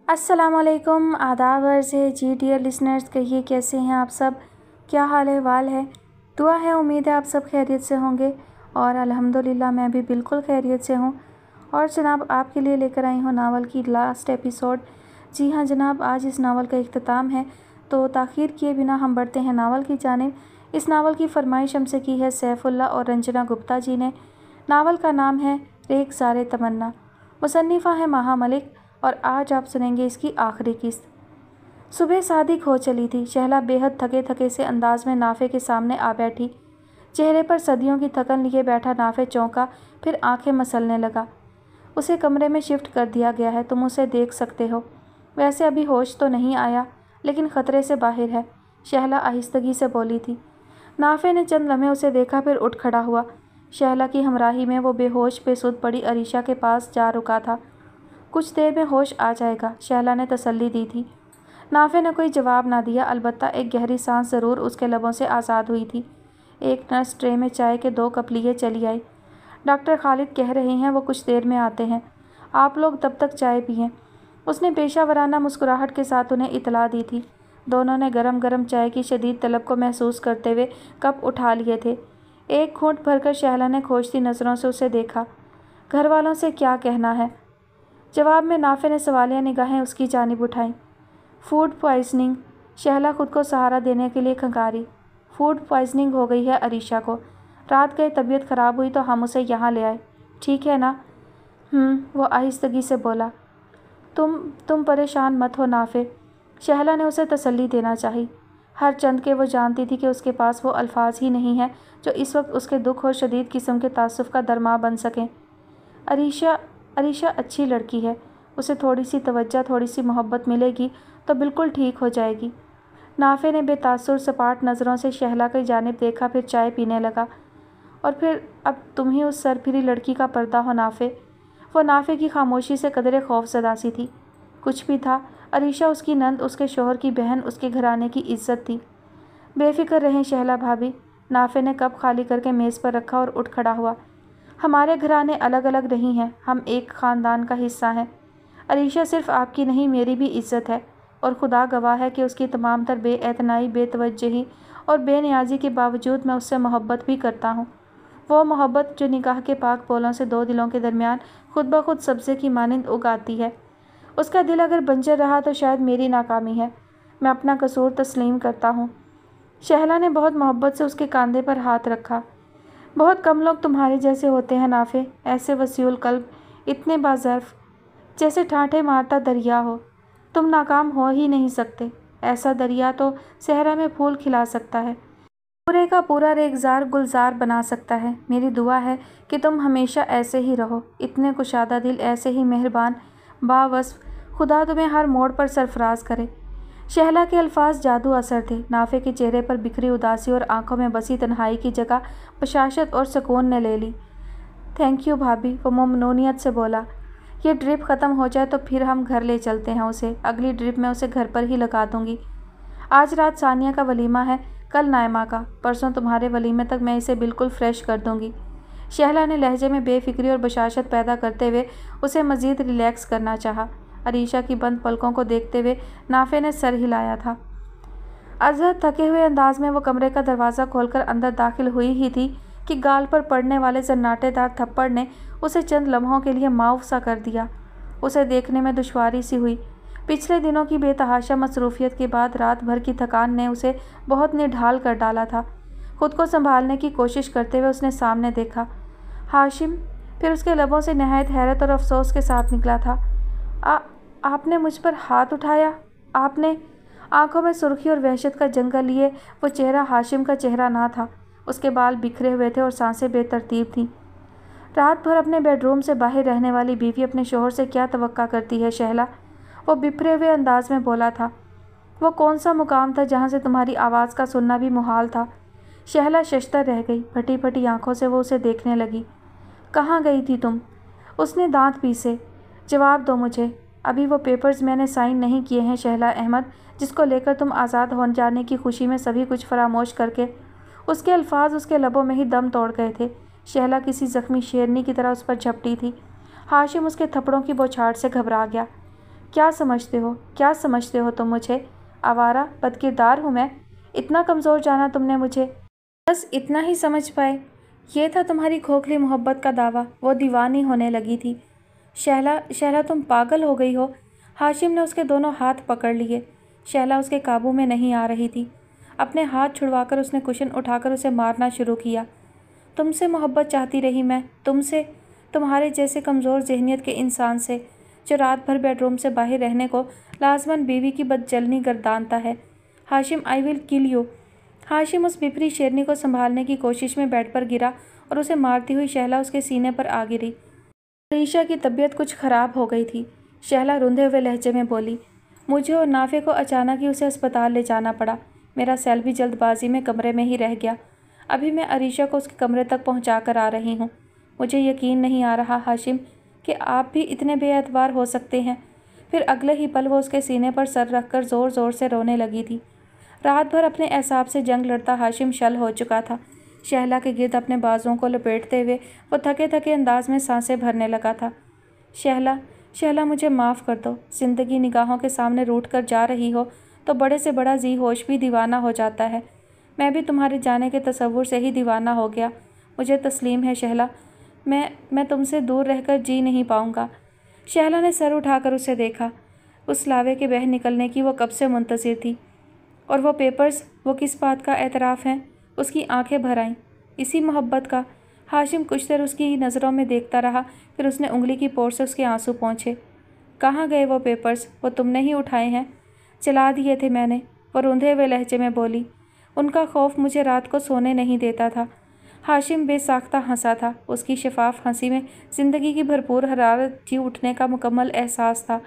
अस्सलाम वालेकुम, आदाब अर्ज़ है जी डियर लिसनर्स। कहिए कैसे हैं आप सब, क्या हाल अहवाल है। दुआ है, उम्मीद है आप सब खैरियत से होंगे और अल्हम्दुलिल्लाह मैं भी बिल्कुल खैरियत से हूँ। और जनाब आपके लिए लेकर आई हूँ नावल की लास्ट एपिसोड। जी हाँ जनाब, आज इस नावल का इख्तिताम है, तो ताख़ीर किए बिना हम बढ़ते हैं नावल की जानिब। इस नावल की फ़रमाइश हमसे की है सैफ़ुल्लाह और रंजना गुप्ता जी ने। नावल का नाम है रेख़्ज़ार तमन्ना, मुसन्निफ़ा है महा मलिक, और आज आप सुनेंगे इसकी आखिरी किस्त। सुबह सादिक हो चली थी। शहला बेहद थके थके से अंदाज में नाफ़े के सामने आ बैठी। चेहरे पर सदियों की थकन लिए बैठा नाफ़े चौंका, फिर आंखें मसलने लगा। उसे कमरे में शिफ्ट कर दिया गया है, तुम उसे देख सकते हो। वैसे अभी होश तो नहीं आया, लेकिन ख़तरे से बाहर है, शहला आहिस्तगी से बोली थी। नाफ़े ने चंद लम्हे उसे देखा, फिर उठ खड़ा हुआ। शहला की हमराही में वो बेहोश बेसुध पड़ी अरीशा के पास जा रुका था। कुछ देर में होश आ जाएगा, शहला ने तसल्ली दी थी। नाफ़े ने कोई जवाब ना दिया, अलबत्ता एक गहरी सांस ज़रूर उसके लबों से आज़ाद हुई थी। एक नर्स ट्रे में चाय के 2 कप लिए चली आई। डॉक्टर खालिद कह रहे हैं वो कुछ देर में आते हैं, आप लोग तब तक चाय पिएं। उसने पेशावराना मुस्कुराहट के साथ उन्हें इतला दी थी। दोनों ने गरम गरम चाय की शदीद तलब को महसूस करते हुए कप उठा लिए थे। एक घूंट भरकर शहला ने खोजती नज़रों से उसे देखा। घर वालों से क्या कहना है? जवाब में नाफ़े ने सवालिया निगाहें उसकी जानिब उठाईं। फूड पॉइजनिंग, शहला खुद को सहारा देने के लिए खंगारी। फूड पॉइजनिंग हो गई है अरीशा को। रात गए तबीयत ख़राब हुई तो हम उसे यहाँ ले आए, ठीक है ना? वो आहिस्तगी से बोला। तुम परेशान मत हो नाफ़े, शहला ने उसे तसल्ली देना चाही। हर चंद के वो जानती थी कि उसके पास वो अल्फाज ही नहीं हैं जो इस वक्त उसके दुख और शदीद किस्म के तासुफ़ का दरमाह बन सकें। अरीशा अच्छी लड़की है, उसे थोड़ी सी तवज्जो, थोड़ी सी मोहब्बत मिलेगी तो बिल्कुल ठीक हो जाएगी। नाफ़े ने बेतासुर सपाट नज़रों से शहला की जानिब देखा, फिर चाय पीने लगा। और फिर अब तुम ही उस सरफिरी लड़की का पर्दा हो नाफ़े। वो नाफ़े की खामोशी से कदरे खौफज़दा सी थी। कुछ भी था, अरीशा उसकी नंद, उसके शोहर की बहन, उसके घराने की इज्जत थी। बेफिक्र रहें शहला भाभी, नाफ़े ने कप खाली करके मेज़ पर रखा और उठ खड़ा हुआ। हमारे घराने अलग अलग नहीं हैं, हम एक ख़ानदान का हिस्सा हैं। अरीशा सिर्फ़ आपकी नहीं, मेरी भी इज़्ज़त है, और खुदा गवाह है कि उसकी तमाम तर बेएतनाई, बेतवज्जही और बेनियाज़ी के बावजूद मैं उससे मोहब्बत भी करता हूँ। वो मोहब्बत जो निकाह के पाक बोलों से 2 दिलों के दरमियान खुद ब खुद सब्ज़े की मानिंद उगाती है। उसका दिल अगर बंजर रहा तो शायद मेरी नाकामी है। मैं अपना कसूर तस्लीम करता हूँ। शहला ने बहुत मोहब्बत से उसके कंधे पर हाथ रखा। बहुत कम लोग तुम्हारे जैसे होते हैं नाफ़े, ऐसे वसीउल कल्ब, इतने बाज़र्फ़, जैसे ठाठे मारता दरिया हो। तुम नाकाम हो ही नहीं सकते। ऐसा दरिया तो सहरा में फूल खिला सकता है, पूरे का पूरा रेख़्ज़ार गुलजार बना सकता है। मेरी दुआ है कि तुम हमेशा ऐसे ही रहो, इतने कुशादा दिल, ऐसे ही मेहरबान, बावस्फ़। खुदा तुम्हें हर मोड़ पर सरफराज करे। शहला के अल्फाज जादू असर थे। नाफ़े के चेहरे पर बिखरी उदासी और आंखों में बसी तन्हाई की जगह बशाशत और सुकून ने ले ली। थैंक यू भाभी, वो ममनूनियत से बोला। ये ड्रिप ख़त्म हो जाए तो फिर हम घर ले चलते हैं उसे। अगली ड्रिप मैं उसे घर पर ही लगा दूँगी। आज रात सानिया का वलीमा है, कल नायमा का, परसों तुम्हारे वलीमे तक मैं इसे बिल्कुल फ्रेश कर दूँगी। शहला ने लहजे में बेफिक्री और बशाशत पैदा करते हुए उसे मज़ीद रिलैक्स करना चाहा। अरीशा की बंद पलकों को देखते हुए नाफ़े ने सर हिलाया था। अज़हर थके हुए अंदाज में वो कमरे का दरवाज़ा खोलकर अंदर दाखिल हुई ही थी कि गाल पर पड़ने वाले जन्नाटेदार थप्पड़ ने उसे चंद लम्हों के लिए माऊफ सा कर दिया। उसे देखने में दुश्वारी सी हुई। पिछले दिनों की बेतहाशा मसरूफ़ियत के बाद रात भर की थकान ने उसे बहुत निढाल कर डाला था। खुद को संभालने की कोशिश करते हुए उसने सामने देखा। हाशिम, फिर उसके लबों से नहायत हैरत और अफसोस के साथ निकला था। आपने मुझ पर हाथ उठाया? आपने? आंखों में सुर्खी और वहशत का जंगल लिए वो चेहरा हाशिम का चेहरा ना था। उसके बाल बिखरे हुए थे और सांसें बेतरतीब थीं। रात भर अपने बेडरूम से बाहर रहने वाली बीवी अपने शोहर से क्या तवक्का करती है शहला? वो बिखरे हुए अंदाज में बोला था। वो कौन सा मुकाम था जहाँ से तुम्हारी आवाज़ का सुनना भी मुहाल था? शहला शशतर रह गई। फटी फटी आंखों से वो उसे देखने लगी। कहाँ गई थी तुम? उसने दांत पीसे। जवाब दो मुझे। अभी वो पेपर्स मैंने साइन नहीं किए हैं शहला अहमद, जिसको लेकर तुम आज़ाद हो जाने की खुशी में सभी कुछ फरामोश करके। उसके अल्फाज उसके लबों में ही दम तोड़ गए थे। शहला किसी ज़ख्मी शेरनी की तरह उस पर झपटी थी। हाशिम उसके थप्पड़ों की बौछार से घबरा गया। क्या समझते हो तुम मुझे? आवारा, बदकिरदार हूँ मैं? इतना कमज़ोर जाना तुमने मुझे? बस इतना ही समझ पाए? ये था तुम्हारी खोखली मोहब्बत का दावा। वो दीवानी होने लगी थी। शहला तुम पागल हो गई हो। हाशिम ने उसके दोनों हाथ पकड़ लिए। शहला उसके काबू में नहीं आ रही थी। अपने हाथ छुड़वाकर उसने कुशन उठाकर उसे मारना शुरू किया। तुमसे मोहब्बत चाहती रही मैं, तुमसे, तुम्हारे जैसे कमज़ोर ज़हनियत के इंसान से, जो रात भर बेडरूम से बाहर रहने को लाजमन बीवी की बदजलनी गर्दानता है। Hashim, I will kill you. Hashim उस बिफरी शेरनी को संभालने की कोशिश में बेड पर गिरा और उसे मारती हुई शहला उसके सीने पर आ गिरी। अरीशा की तबीयत कुछ ख़राब हो गई थी। शहला रुंधे हुए लहजे में बोली। मुझे और नाफे को अचानक ही उसे अस्पताल ले जाना पड़ा। मेरा सेल भी जल्दबाजी में कमरे में ही रह गया। अभी मैं अरीशा को उसके कमरे तक पहुंचा कर आ रही हूँ। मुझे यकीन नहीं आ रहा हाशिम कि आप भी इतने बेएतबार हो सकते हैं। फिर अगले ही पल वो उसके सीने पर सर रखकर ज़ोर ज़ोर से रोने लगी थी। रात भर अपने एहसाब से जंग लड़ता हाशिम शल हो चुका था। शहला के गिर्द अपने बाजुओं को लपेटते हुए वो थके थके अंदाज में सांसें भरने लगा था। शहला, मुझे माफ़ कर दो। ज़िंदगी निगाहों के सामने रूठ कर जा रही हो तो बड़े से बड़ा जी होश भी दीवाना हो जाता है। मैं भी तुम्हारे जाने के तसव्वुर से ही दीवाना हो गया। मुझे तस्लीम है शहला, मैं तुमसे दूर रहकर जी नहीं पाऊँगा। शहला ने सर उठाकर उसे देखा। उस लावे के बह निकलने की वो कब से मुंतज़िर थी। और वो पेपर्स, वो किस बात का एतराफ़ हैं? उसकी आंखें भर आईं। इसी मोहब्बत का। हाशिम कुछ देर उसकी नज़रों में देखता रहा, फिर उसने उंगली की पोर से उसके आंसू पोंछे। कहाँ गए वो पेपर्स? वो तुमने ही उठाए हैं? जला दिए थे मैंने, वो रूंधे हुए लहजे में बोली। उनका खौफ मुझे रात को सोने नहीं देता था। हाशिम बेसाख्ता हंसा था। उसकी शफाफ हंसी में ज़िंदगी की भरपूर हरारत जी उठने का मुकम्मल एहसास था।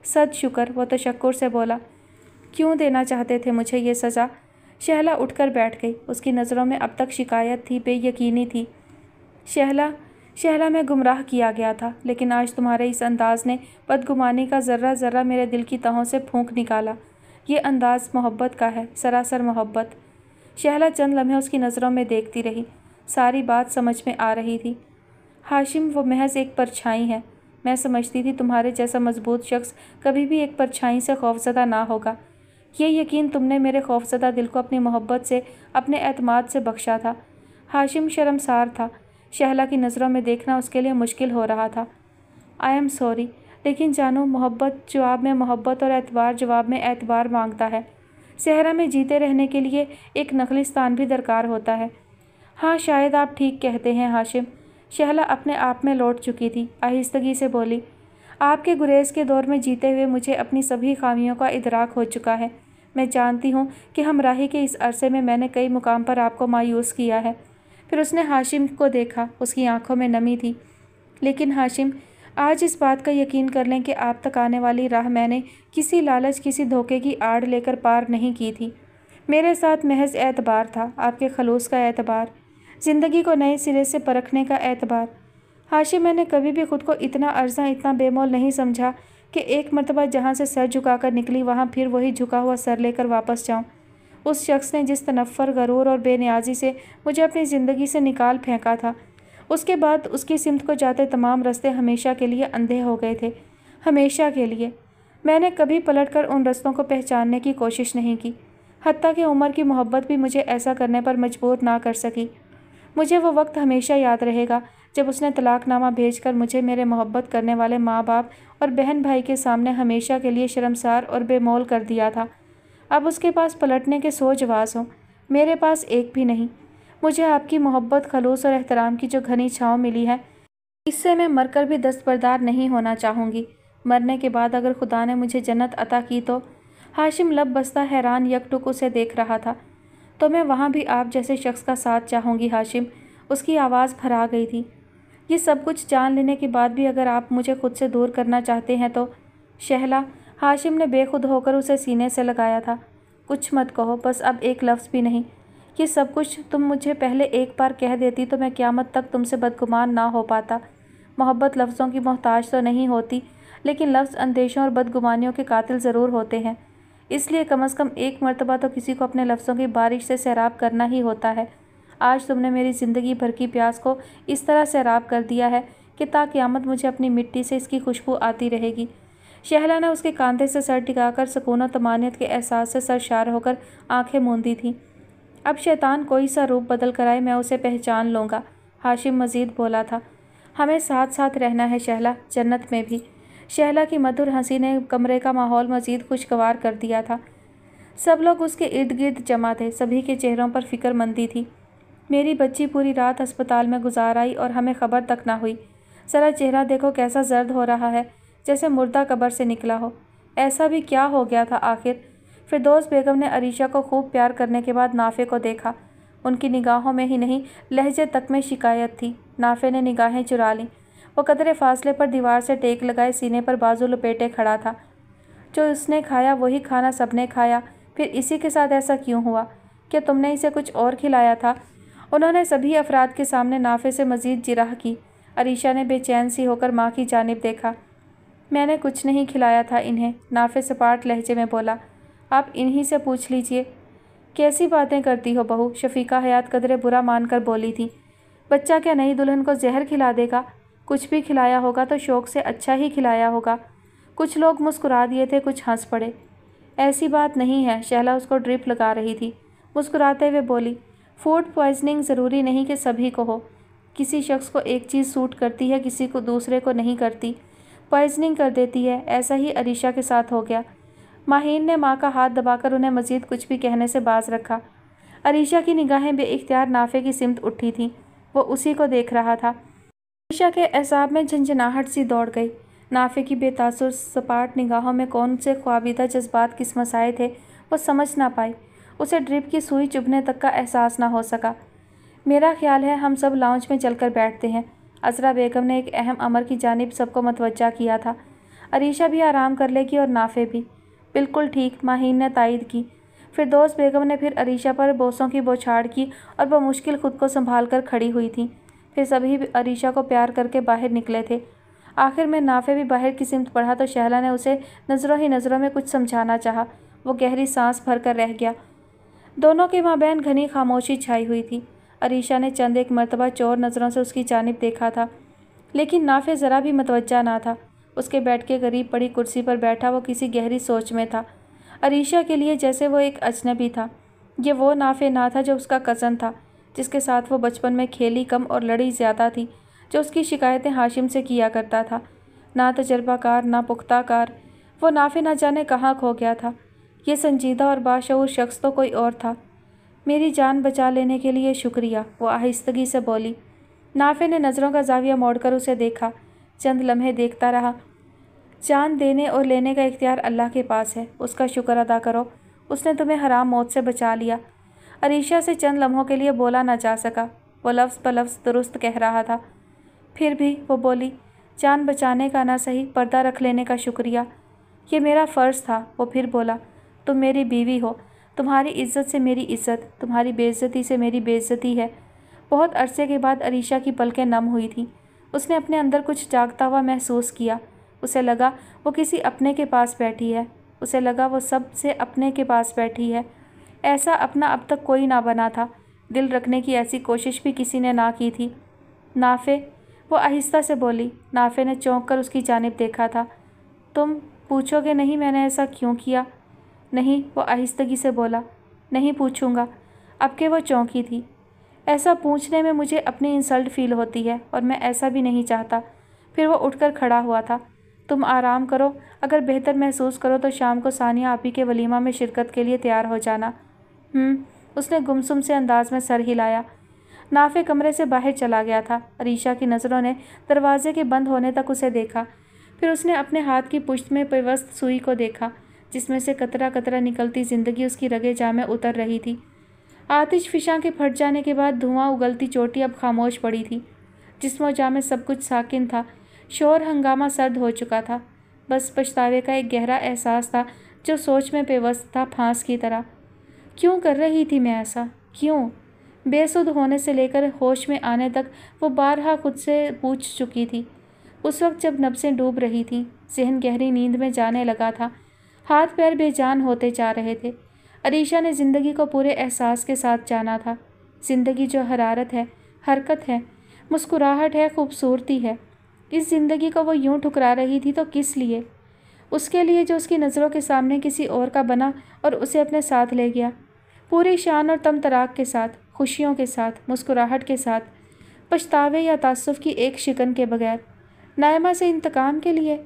सद शुक्र, वो तशक्कुर से बोला। क्यों देना चाहते थे मुझे ये सज़ा? शहला उठकर बैठ गई। उसकी नज़रों में अब तक शिकायत थी, बेयकीनी थी। शहला, मैं गुमराह किया गया था, लेकिन आज तुम्हारे इस अंदाज ने बदगुमानी का ज़र्रा ज़र्रा मेरे दिल की तहों से फूंक निकाला। ये अंदाज़ मोहब्बत का है, सरासर मोहब्बत। शहला चंद लम्हे उसकी नज़रों में देखती रही। सारी बात समझ में आ रही थी। हाशिम, वो महज एक परछाई है। मैं समझती थी तुम्हारे जैसा मजबूत शख्स कभी भी एक परछाई से खौफज़दा ना होगा। ये यकीन तुमने मेरे खौफज़दा दिल को अपनी मोहब्बत से, अपने एतमाद से बख्शा था। हाशिम शर्मसार था। शहला की नज़रों में देखना उसके लिए मुश्किल हो रहा था। आई एम सॉरी, लेकिन जानो, मोहब्बत जवाब में मोहब्बत और एतबार जवाब में एतबार मांगता है। सहरा में जीते रहने के लिए एक नखलिस्तान भी दरकार होता है। हाँ, शायद आप ठीक कहते हैं हाशिम। शहला अपने आप में लौट चुकी थी। आहिस्तगी से बोली। आपके गुरेज के दौर में जीते हुए मुझे अपनी सभी खामियों का इदराक हो चुका है। मैं जानती हूँ कि हमराही के इस अरसे में मैंने कई मुकाम पर आपको मायूस किया है। फिर उसने हाशिम को देखा। उसकी आंखों में नमी थी। लेकिन हाशिम, आज इस बात का यकीन कर लें कि आप तक आने वाली राह मैंने किसी लालच, किसी धोखे की आड़ लेकर पार नहीं की थी। मेरे साथ महज एतबार था, आपके खलूस का एतबार, ज़िंदगी को नए सिरे से परखने का एतबार। हाशिम, मैंने कभी भी खुद को इतना अर्जा, इतना बेमोल नहीं समझा कि एक मर्तबा जहाँ से सर झुकाकर निकली वहाँ फिर वही झुका हुआ सर लेकर वापस जाऊँ। उस शख्स ने जिस तनफ़्फ़ुर, गरूर और बेनियाजी से मुझे अपनी ज़िंदगी से निकाल फेंका था, उसके बाद उसकी सिमत को जाते तमाम रास्ते हमेशा के लिए अंधे हो गए थे। हमेशा के लिए। मैंने कभी पलटकर उन रास्तों को पहचानने की कोशिश नहीं की। हत्ता कि उमर की मोहब्बत भी मुझे ऐसा करने पर मजबूर ना कर सकी। मुझे वो वक्त हमेशा याद रहेगा जब उसने तलाकनामा भेजकर मुझे मेरे मोहब्बत करने वाले माँ बाप और बहन भाई के सामने हमेशा के लिए शर्मसार और बेमोल कर दिया था। अब उसके पास पलटने के 100 जवाब हों, मेरे पास एक भी नहीं। मुझे आपकी मोहब्बत, खलूस और एहतराम की जो घनी छाँव मिली है, इससे मैं मरकर भी दस्तबरदार नहीं होना चाहूँगी। मरने के बाद अगर खुदा ने मुझे जन्नत अता की तो। हाशिम लब बस्ता हैरान यकटुक उसे देख रहा था। तो मैं वहाँ भी आप जैसे शख्स का साथ चाहूँगी हाशिम। उसकी आवाज़ भरा गई थी। ये सब कुछ जान लेने के बाद भी अगर आप मुझे खुद से दूर करना चाहते हैं तो। शहला, हाशिम ने बेखुद होकर उसे सीने से लगाया था। कुछ मत कहो, बस अब एक लफ्ज़ भी नहीं। ये सब कुछ तुम मुझे पहले एक बार कह देती तो मैं क़यामत तक तुमसे बदगुमान ना हो पाता। मोहब्बत लफ्ज़ों की मोहताज तो नहीं होती, लेकिन लफ्ज़ अंदेशों और बदगुमानियों के कातिल ज़रूर होते हैं। इसलिए कम से कम एक मर्तबा तो किसी को अपने लफ्ज़ों की बारिश से सैराब करना ही होता है। आज तुमने मेरी ज़िंदगी भर की प्यास को इस तरह सैराब कर दिया है कि ता क़यामत मुझे अपनी मिट्टी से इसकी खुशबू आती रहेगी। शहला ने उसके कांधे से सर टिकाकर सुकून और तमानियत के एहसास से सरशार होकर आंखें मूंदी थीं। अब शैतान कोई सा रूप बदल कर आए, मैं उसे पहचान लूँगा, हाशिम मजीद बोला था। हमें साथ साथ रहना है शहला, जन्नत में भी। शहला की मधुर हंसी ने कमरे का माहौल मजीद खुशगवार कर दिया था। सब लोग उसके इर्द गिर्द जमा थे, सभी के चेहरों पर फिक्रमंदी थी। मेरी बच्ची पूरी रात अस्पताल में गुजार आई और हमें खबर तक ना हुई। ज़रा चेहरा देखो कैसा जर्द हो रहा है, जैसे मुर्दा कब्र से निकला हो। ऐसा भी क्या हो गया था आखिर? फिरदौस बेगम ने अरीशा को खूब प्यार करने के बाद नाफे को देखा। उनकी निगाहों में ही नहीं, लहजे तक में शिकायत थी। नाफे ने निगाहें चुरा लीं। वो कदरे फासले पर दीवार से टेक लगाए सीने पर बाजू लपेटे खड़ा था। जो उसने खाया वही खाना सबने खाया, फिर इसी के साथ ऐसा क्यों हुआ? क्या तुमने इसे कुछ और खिलाया था? उन्होंने सभी अफराद के सामने नाफे से मजीद जिराह की। अरीशा ने बेचैन सी होकर माँ की जानिब देखा। मैंने कुछ नहीं खिलाया था इन्हें, नाफे सपाट लहजे में बोला। आप इन्हीं से पूछ लीजिए। कैसी बातें करती हो बहू, शफीका हयात कदरे बुरा मानकर बोली थी। बच्चा क्या नई दुल्हन को जहर खिला देगा? कुछ भी खिलाया होगा तो शौक से अच्छा ही खिलाया होगा। कुछ लोग मुस्कुरा दिए थे, कुछ हंस पड़े। ऐसी बात नहीं है, शहला उसको ड्रिप लगा रही थी। मुस्कुराते हुए बोली, फूड पॉइजनिंग ज़रूरी नहीं कि सभी को हो। किसी शख्स को एक चीज़ सूट करती है, किसी को दूसरे को नहीं करती, पॉइजनिंग कर देती है। ऐसा ही अरीशा के साथ हो गया। माहीन ने माँ का हाथ दबाकर उन्हें मज़ीद कुछ भी कहने से बाज रखा। अरीशा की निगाहें बेइख्तियार नाफे की सिमत उठी थीं। वो उसी को देख रहा था। अरीशा के एसाब में झंझनाहट सी दौड़ गई। नाफे की बेतासुर सपाट निगाहों में कौन से ख्वाबीदा जज्बात किस्मसाए थे, वो समझ ना पाई। उसे ड्रिप की सुई चुभने तक का एहसास ना हो सका। मेरा ख्याल है हम सब लाउंज में चलकर बैठते हैं। अज़रा बेगम ने एक अहम अमर की जानिब सबको मतवज्जा किया था। अरीशा भी आराम कर लेगी और नाफे भी। बिल्कुल ठीक, माहीन ने तायद की। फिरदौस बेगम ने फिर अरीशा पर बोसों की बौछार की और वह मुश्किल खुद को संभाल कर खड़ी हुई थी। फिर सभी अरीशा को प्यार करके बाहर निकले थे। आखिर में नाफे भी बाहर की सिमत बढ़ा तो शहला ने उसे नज़रों ही नज़रों में कुछ समझाना चाहा। वो गहरी सांस भर कर रह गया। दोनों के माबैन घनी खामोशी छाई हुई थी। अरीशा ने चंद एक मरतबा चोर नज़रों से उसकी जानिब देखा था, लेकिन नाफे ज़रा भी मतवज्जा ना था। उसके बेड के करीब पड़ी कुर्सी पर बैठा वो किसी गहरी सोच में था। अरीशा के लिए जैसे वो एक अजनबी था। ये वो नाफे ना था जो उसका कज़न था, जिसके साथ वो बचपन में खेली कम और लड़ी ज़्यादा थी, जो उसकी शिकायतें हाशिम से किया करता था। ना तजर्बाकार, ना पुख्ताकार, वो नाफे ना जाने कहाँ खो गया था। ये संजीदा और बाशऊर शख्स तो कोई और था। मेरी जान बचा लेने के लिए शुक्रिया, वो आहिस्तगी से बोली। नाफे ने नज़रों का जाविया मोड़कर उसे देखा। चंद लम्हे देखता रहा। जान देने और लेने का इख्तियार अल्लाह के पास है, उसका शुक्र अदा करो। उसने तुम्हें हराम मौत से बचा लिया। अरीशा से चंद लम्हों के लिए बोला ना जा सका। वो लफ्ज़ ब लफ्ज़ दुरुस्त कह रहा था। फिर भी वो बोली, जान बचाने का ना सही, पर्दा रख लेने का शुक्रिया। ये मेरा फ़र्ज़ था। वो फिर बोला, तुम मेरी बीवी हो, तुम्हारी इज़्ज़त से मेरी इज़्ज़त, तुम्हारी बेइज्जती से मेरी बेइज्जती है। बहुत अरसे के बाद अरीशा की पलकें नम हुई थीं। उसने अपने अंदर कुछ जागता हुआ महसूस किया। उसे लगा वो किसी अपने के पास बैठी है। उसे लगा वो सब से अपने के पास बैठी है। ऐसा अपना अब तक कोई ना बना था। दिल रखने की ऐसी कोशिश भी किसी ने ना की थी। नाफे, वो आहिस्ता से बोली। नाफे ने चौंक कर उसकी जानिब देखा था। तुम पूछोगे नहीं मैंने ऐसा क्यों किया? नहीं, वो आहिस्तगी से बोला। नहीं पूछूंगा। अब के वो चौंकी थी। ऐसा पूछने में मुझे अपनी इंसल्ट फील होती है और मैं ऐसा भी नहीं चाहता। फिर वो उठकर खड़ा हुआ था। तुम आराम करो, अगर बेहतर महसूस करो तो शाम को सानिया आपी के वलीमा में शिरकत के लिए तैयार हो जाना। उसने गुमसुम से अंदाज में सर हिलाया। नाफे कमरे से बाहर चला गया था। अरीशा की नज़रों ने दरवाजे के बंद होने तक उसे देखा। फिर उसने अपने हाथ की पुश्त में पेवस्त सुई को देखा, जिसमें से कतरा कतरा निकलती ज़िंदगी उसकी रगे जा में उतर रही थी। आतिश फिशां के फट जाने के बाद धुआं उगलती चोटी अब खामोश पड़ी थी। जिस्मो जा में सब कुछ साकिन था। शोर हंगामा सर्द हो चुका था। बस पछतावे का एक गहरा एहसास था जो सोच में पेवस्त था, फांस की तरह। क्यों कर रही थी मैं ऐसा? क्यों? बेसुध होने से लेकर होश में आने तक वो बारहा खुद से पूछ चुकी थी। उस वक्त जब नब्ज़ें डूब रही थीं, ज़हन गहरी नींद में जाने लगा था, हाथ पैर बेजान होते जा रहे थे। अरीशा ने ज़िंदगी को पूरे एहसास के साथ जाना था। ज़िंदगी जो हरारत है, हरकत है, मुस्कुराहट है, खूबसूरती है। इस ज़िंदगी को वो यूं ठुकरा रही थी तो किस लिए? اس کے لیے جو اس کی نظروں کے سامنے کسی اور کا بنا اور اسے اپنے ساتھ لے گیا، پوری شان اور طمطراق کے ساتھ، خوشیوں کے ساتھ، مسکراہٹ کے ساتھ، پچھتاوے یا تعصب کی ایک شکن کے بغیر۔ نائمہ سے انتقام کے لیے؟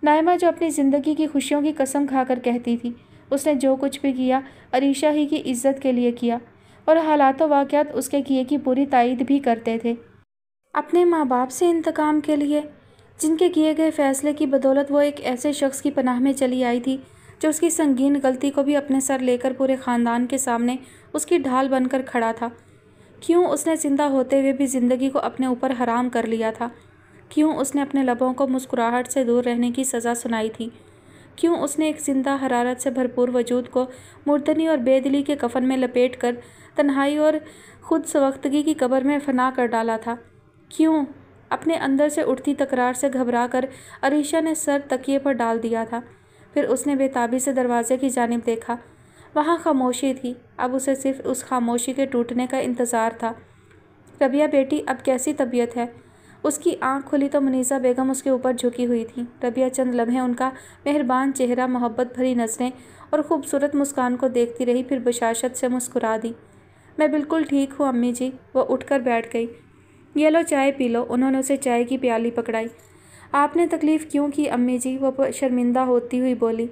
نائمہ جو اپنی زندگی کی خوشیوں کی قسم کھا کر کہتی تھی اس نے جو کچھ بھی کیا عریشہ ہی کی عزت کے لیے کیا، اور حالات و واقعات اس کے کیے کی پوری تائید بھی کرتے تھے۔ اپنے ماں باپ سے انتقام کے لیے، جن کے کیے گئے فیصلے کی بدولت وہ ایک ایسے شخص کی پناہ میں چلی آئی تھی جو اس کی سنگین غلطی کو بھی اپنے سر لے کر پورے خاندان کے سامنے اس کی ڈھال بن کر کھڑا تھا۔ کیوں اس نے زندہ ہوتے ہوئے بھی زندگی کو اپنے اوپر حرام کر لیا تھا؟ کیوں اس نے اپنے لبوں کو مسکراہٹ سے دور رہنے کی سزا سنائی تھی؟ کیوں اس نے ایک زندہ حرارت سے بھرپور وجود کو مردنی اور بے دلی کے کفن میں لپیٹ کر تنہائی اور خود سوختگی کی قبر میں فنا کر ڈالا تھا؟ کیوں اپنے اندر سے اٹھتی تکرار سے گھبرا کر عریشہ نے سر تکیے پر ڈال دیا تھا؟ پھر اس نے بے تابی سے دروازے کی جانب دیکھا۔ وہاں خاموشی تھی۔ اب اسے صرف اس خاموشی کے ٹوٹنے کا انتظار تھا۔ ربیہ بیٹی، اب کیسی طبیعت ہے؟ اس کی آنکھ کھلی تو منیزہ بیگم اس کے اوپر جھکی ہوئی تھی۔ ربیہ چند لمحے ان کا مہربان چہرہ، محبت بھری نظریں اور خوبصورت مسکان کو دیکھتی رہی، پھر بشاشت سے مسکرا دی۔ میں بالکل ٹھیک ہوں امی جی۔ وہ اٹھ کر بیٹھ گئی۔ یہ لو چائے پی لو۔ انہوں نے اسے چائے کی پیالی پکڑائی۔ آپ نے تکلیف کیوں کی امی جی؟ وہ شرمندہ ہوتی ہوئی بولی۔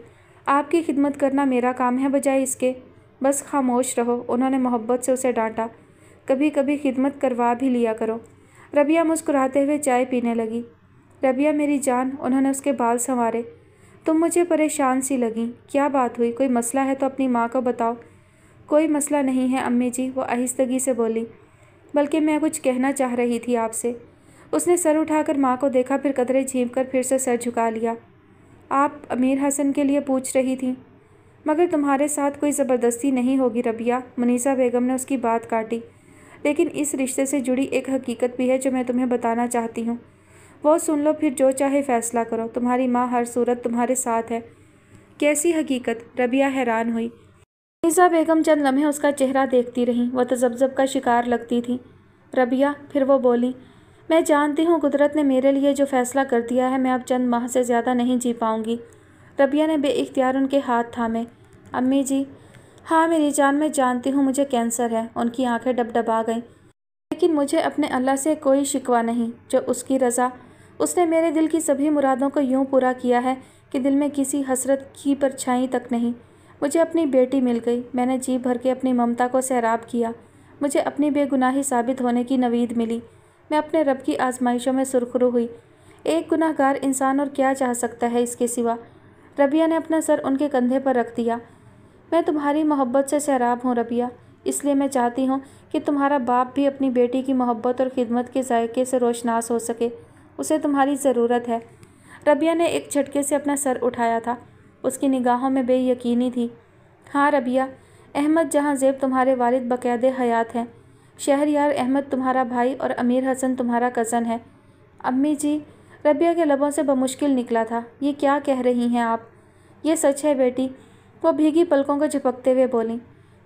آپ کی خدمت کرنا میرا کام ہے بجائے اس کے۔ بس خاموش رہو، انہوں نے محبت سے اسے ڈانٹا۔ کبھی کبھی خدمت کروا بھی لیا کرو۔ ربیہ مسکراتے ہوئے چائے پینے لگی۔ ربیہ میری جان، انہوں نے اس کے بال سنوارے۔ تم مجھے پریشان سی لگیں۔ کیا بات ہوئی؟ کوئی مسئلہ ہے تو اپنی ماں کو بتاؤ۔ کوئی مسئلہ نہیں ہے امی جی، وہ آہستگی سے بولی، بلکہ میں کچھ کہنا چاہ رہی تھی آپ سے۔ اس نے سر اٹھا کر ماں کو دیکھا، پھر قدرے جھینپ کر پھر سے سر جھکا لیا۔ آپ امیر حسن کے لیے پوچھ رہی تھیں؟ مگر تمہارے ساتھ کوئی زبردستی نہیں ہوگی ربیہ، منیزہ بیگم نے اس کی بات کاٹی۔ لیکن اس رشتے سے جڑی ایک حقیقت بھی ہے جو میں تمہیں بتانا چاہتی ہوں۔ وہ سن لو، پھر جو چاہے فیصلہ کرو۔ تمہاری ماں ہر صورت تمہارے ساتھ ہے۔ کیسی حقیقت؟ ربیہ حیران ہوئی۔ منیزہ بیگم چند لمحے اس کا چہرہ دیکھتی رہیں۔ وہ تذبذب کا شکار لگتی تھی۔ ربیہ، پھر وہ بولی، میں جانتی ہوں قدرت نے میرے لیے جو فیصلہ کر دیا ہے، میں اب چند ماہ سے زیادہ نہیں جی پاؤں گی۔ ربیہ نے بے اختیار ان کے ہاتھ تھامے۔ امی جی، ہاں میری جان، میں جانتی ہوں مجھے کینسر ہے۔ ان کی آنکھیں ڈبڈبا گئیں۔ لیکن مجھے اپنے اللہ سے کوئی شکوہ نہیں۔ جو اس کی رضا، اس نے میرے دل کی سبھی مرادوں کو یوں پورا کیا ہے کہ دل میں کسی حسرت کی پرچھائی تک نہیں۔ مجھے اپنی بیٹی مل گئی۔ میں نے جی بھر کے اپنی ممتا کو سیراب کیا۔ مجھے اپنی بے گناہی ثابت ہونے کی نوید ملی۔ میں اپنے رب کی آزمائشوں میں سرخرو ہوئی۔ ایک گناہ گار انسان اور کیا چاہ سکتا ہے اس کے سوا؟ ربیہ نے اپنا سر ان کے کندھے پر رکھ دیا۔ میں تمہاری محبت سے سیراب ہوں ربیہ، اس لیے میں چاہتی ہوں کہ تمہارا باپ بھی اپنی بیٹی کی محبت اور خدمت کے ذائقے سے روشناس ہو سکے۔ اسے تمہاری ضرورت ہے۔ ربیہ نے ایک جھٹکے سے اپنا سر اٹھایا تھا۔ اس کی نگاہوں میں بے یقینی تھی۔ ہاں ربیہ، احمد جہاں زیب تمہارے والد باقید حیات ہیں۔ شہریار احمد تمہارا بھائی اور امیر حسن تمہارا کزن ہے۔ امی جی، ربیہ کے لبوں سے بمشکل نکلا تھا، یہ کیا کہہ رہی ہیں آپ؟ یہ سچ ہے بیٹی، وہ بھیگی پلکوں کو جھپکتے ہوئے بولیں۔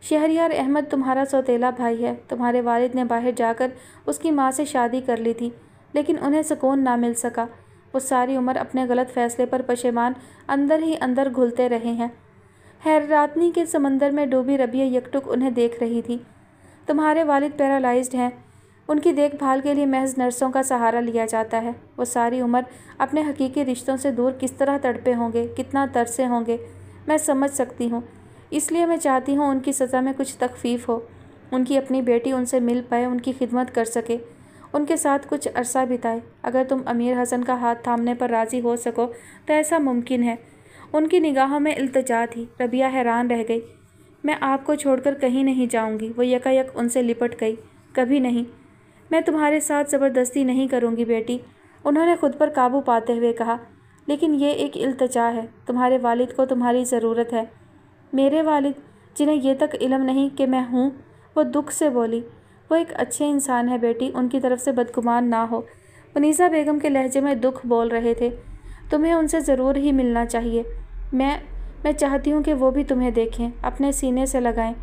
شہریار احمد تمہارا سوتیلا بھائی ہے۔ تمہارے والد نے باہر جا کر اس کی ماں سے شادی کر لی تھی، لیکن انہیں سکون نہ مل سکا۔ وہ ساری عمر اپنے غلط فیصلے پر پشیمان اندر ہی اندر گھلتے رہے ہیں۔ حیراتنی کے سمندر میں ڈوبی ربیہ یکٹک انہیں دیکھ رہی تھی۔ تمہارے والد پیرالائزڈ ہیں۔ ان کی دیکھ بھال کے لیے محض نرسوں کا سہارا لیا جاتا ہے۔ وہ ساری عمر اپنے حقیقی رشتوں سے دور کس طرح تڑپے ہوں گے، کتنا ترسے ہوں گے، میں سمجھ سکتی ہوں۔ اس لیے میں چاہتی ہوں ان کی سزا میں کچھ تخفیف ہو، ان کی اپنی بیٹی ان سے مل پائے، ان کی خدمت کر سکے، ان کے ساتھ کچھ عرصہ بتائے۔ اگر تم امیر حسن کا ہاتھ تھامنے پر راضی ہو سکو تو ایسا ممکن ہے۔ ان کی نگاہوں میں التجا تھی۔ ربیہ حیران رہ گئی۔ میں آپ کو چھوڑ کر کہیں نہیں جاؤں گی۔ وہ یکایک ان سے لپٹ گئی۔ کبھی نہیں۔ میں تمہارے ساتھ زبردستی نہیں کروں گی بیٹی، انہوں نے خود پر قابو پاتے ہوئے کہا۔ لیکن یہ ایک التجا ہے۔ تمہارے والد کو تمہاری ضرورت ہے۔ میرے والد، جنہیں یہ تک علم نہیں کہ میں ہوں؟ وہ دکھ سے بولی۔ وہ ایک اچھے انسان ہے بیٹی، ان کی طرف سے بدگمان نہ ہو۔ منیزہ بیگم کے لہجے میں دکھ بول رہے تھے۔ تمہیں ان سے ضرور ہی ملنا چاہیے۔ میں چاہتی ہوں کہ وہ بھی تمہیں دیکھیں، اپنے سینے سے لگائیں،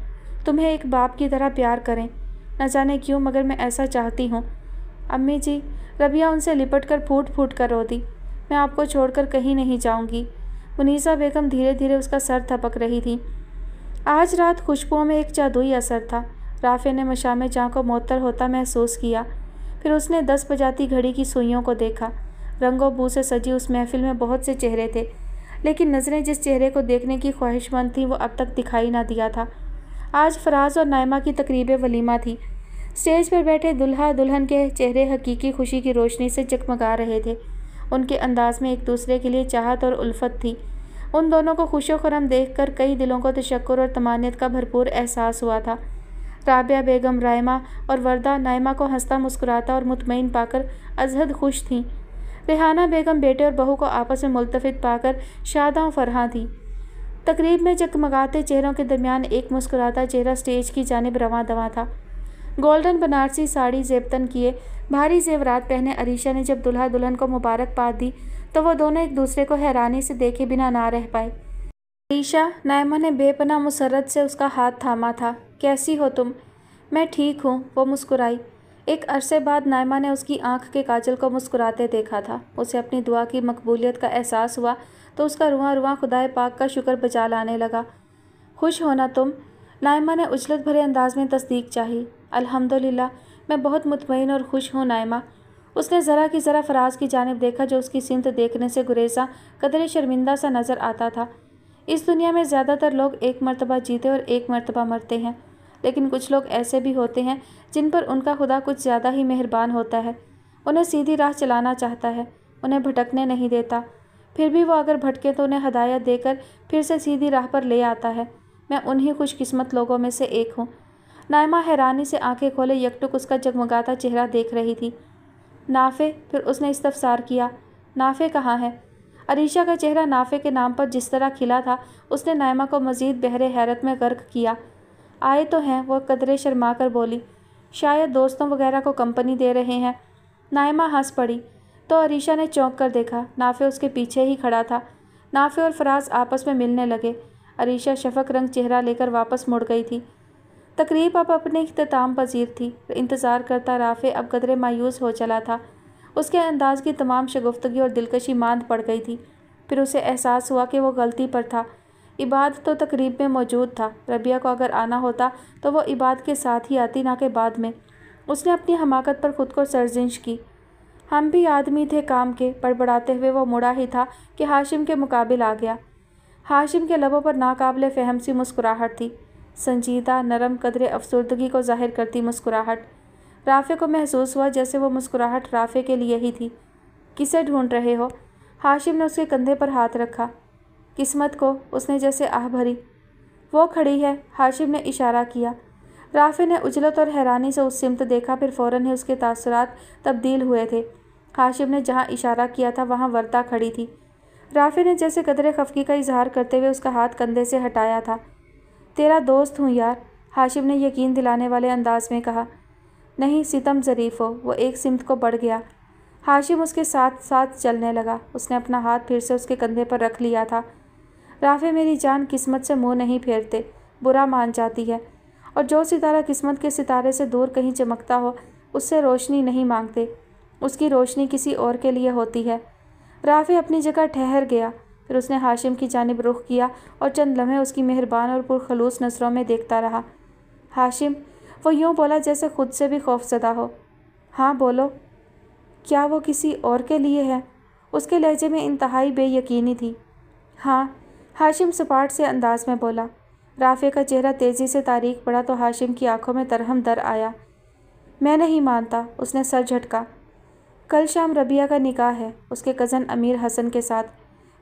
تمہیں ایک باپ کی طرح پیار کریں۔ نہ جانے کیوں مگر میں ایسا چاہتی ہوں۔ امی جی، ربیہ ان سے لپٹ کر پھوٹ پھوٹ کر رو دی۔ میں آپ کو چھوڑ کر کہیں نہیں جاؤں گی۔ منیزہ بیگم دھیرے دھیرے اس کا سر تھپک رہی تھی۔ آج رات خوشبوؤں میں ایک جادوئی اثر تھا۔ رافع نے مشام جاں کو معطر ہوتا محسوس کیا۔ پھر اس نے 10 بجاتی گھڑی کی سوئیوں کو دیکھا۔ رنگ و بو سے سجی اس محفل میں بہت سے چہرے تھے، لیکن نظریں جس چہرے کو دیکھنے کی خواہش مند تھیں وہ اب تک دکھائی نہ دیا تھا۔ آج فراز اور نائمہ کی تقریب ولیمہ تھی۔ اسٹیج پر بیٹھے دلہا دلہن کے چہرے حقیقی خوشی کی روشنی سے جگمگا رہے تھے۔ ان کے انداز میں ایک دوسرے کے لیے چاہت اور الفت تھی۔ ان دونوں کو خوش و خرم دیکھ کر کئی دلوں کو تشکر اور طمانینت کا بھرپور احساس ہوا تھا۔ رابعہ بیگم، رائمہ اور وردہ نائمہ کو ہنستا مسکراتا اور مطمئن پا کر ازحد خوش تھیں۔ ریحانہ بیگم بیٹے اور بہو کو آپس میں ملتفت پا کر شاداں و فرحاں تھیں۔ تقریب میں جگمگاتے چہروں کے درمیان ایک مسکراتا چہرہ اسٹیج کی جانب رواں دواں تھا۔ گولڈن بنارسی ساڑی زیبتن کیے بھاری زیورات پہنے عریشہ نے جب دلہا دلہن کو مبارکباد دی تو وہ دونوں ایک دوسرے کو حیرانی سے دیکھے بنا نہ رہ پائے۔ عریشہ، نائمہ نے بے پناہ مسرت سے اس کا ہاتھ تھاما تھا۔ کیسی ہو تم؟ میں ٹھیک ہوں، وہ مسکرائی۔ ایک عرصے بعد نائمہ نے اس کی آنکھ کے کاجل کو مسکراتے دیکھا تھا۔ اسے اپنی دعا کی مقبولیت کا احساس ہوا تو اس کا رواں رواں خدائے پاک کا شکر بجا لانے لگا۔ خوش ہو نا تم؟ نائمہ نے عجلت بھرے انداز میں تصدیق چاہی۔ الحمدللہ، میں بہت مطمئن اور خوش ہوں نائمہ۔ اس نے ذرا کی ذرا فراز کی جانب دیکھا جو اس کی سمت دیکھنے سے گریزاں قدرے شرمندہ سا نظر آتا تھا۔ اس دنیا میں زیادہ تر لوگ ایک مرتبہ جیتے اور ایک مرتبہ مرتے ہیں، لیکن کچھ لوگ ایسے بھی ہوتے ہیں جن پر ان کا خدا کچھ زیادہ ہی مہربان ہوتا ہے، انہیں سیدھی راہ چلانا چاہتا ہے، انہیں بھٹکنے نہیں دیتا۔ پھر بھی وہ اگر بھٹکے تو انہیں ہدایت دے کر پھر سے سیدھی راہ پر لے آتا ہے۔ میں انہی خوش قسمت لوگوں میں سے ایک ہوں۔ نائمہ حیرانی سے آنکھیں کھولے یکٹک اس کا جگمگاتا چہرہ دیکھ رہی تھی۔ نافع؟ پھر اس نے استفسار کیا۔ نافع کہاں ہے؟ عریشہ کا چہرہ نافع کے نام پر جس طرح کھلا تھا اس نے نائمہ کو مزید بحر حیرت میں غرق کیا۔ آئے تو ہیں، وہ قدرے شرما کر بولی۔ شاید دوستوں وغیرہ کو کمپنی دے رہے ہیں۔ نائمہ ہنس پڑی تو عریشہ نے چونک کر دیکھا۔ نافع اس کے پیچھے ہی کھڑا تھا۔ نافع اور فراز آپس میں ملنے لگے۔ عریشہ شفق رنگ چہرہ لے کر واپس مڑ گئی تھی۔ تقریب اب اپنے اختتام پذیر تھی۔ انتظار کرتا رافع اب قدرے مایوس ہو چلا تھا۔ اس کے انداز کی تمام شگفتگی اور دلکشی ماند پڑ گئی تھی۔ پھر اسے احساس ہوا کہ وہ غلطی پر تھا۔ عباد تو تقریب میں موجود تھا۔ ربیہ کو اگر آنا ہوتا تو وہ عباد کے ساتھ ہی آتی، نہ کہ بعد میں۔ اس نے اپنی حماقت پر خود کو سرزنش کی۔ ہم بھی آدمی تھے کام کے، بڑبڑاتے ہوئے وہ مڑا ہی تھا کہ ہاشم کے مقابل آ گیا۔ ہاشم کے لبوں پر ناقابل فہم سی مسکراہٹ تھی، سنجیدہ، نرم، قدرے افسردگی کو ظاہر کرتی مسکراہٹ۔ رافع کو محسوس ہوا جیسے وہ مسکراہٹ رافع کے لیے ہی تھی۔ کسے ڈھونڈ رہے ہو؟ ہاشم نے اس کے کندھے پر ہاتھ رکھا۔ قسمت کو، اس نے جیسے آہ بھری۔ وہ کھڑی ہے، ہاشم نے اشارہ کیا۔ رافع نے عجلت اور حیرانی سے اس سمت دیکھا، پھر فوراً ہی اس کے تاثرات تبدیل ہوئے تھے۔ ہاشم نے جہاں اشارہ کیا تھا وہاں وردہ کھڑی تھی۔ رافع نے جیسے قدرے خفگی کا اظہار کرتے ہوئے اس کا ہاتھ کندھے سے ہٹایا تھا۔ تیرا دوست ہوں یار، ہاشم نے یقین دلانے والے انداز میں کہا۔ نہیں، ستم ظریف ہو۔ وہ ایک سمت کو بڑھ گیا۔ ہاشم اس کے ساتھ ساتھ چلنے لگا۔ اس نے اپنا ہاتھ پھر سے اس کے کندھے پر رکھ لیا تھا۔ رافع میری جان، قسمت سے منہ نہیں پھیرتے، برا مان جاتی ہے، اور جو ستارہ قسمت کے ستارے سے دور کہیں چمکتا ہو اس سے روشنی نہیں مانگتے، اس کی روشنی کسی اور کے لیے ہوتی ہے۔ رافع اپنی جگہ ٹھہر گیا، پھر اس نے ہاشم کی جانب رخ کیا اور چند لمحے اس کی مہربان اور پرخلوص نظروں میں دیکھتا رہا۔ ہاشم، وہ یوں بولا جیسے خود سے بھی خوفزدہ ہو۔ ہاں بولو۔ کیا وہ کسی اور کے لیے ہے؟ اس کے لہجے میں انتہائی بے یقینی تھی۔ ہاں، ہاشم سپاٹ سے انداز میں بولا۔ رافع کا چہرہ تیزی سے تاریک پڑا تو ہاشم کی آنکھوں میں ترہم در آیا۔ میں نہیں مانتا، اس نے سر جھٹکا۔ کل شام ربیہ کا نکاح ہے، اس کے کزن امیر حسن کے ساتھ۔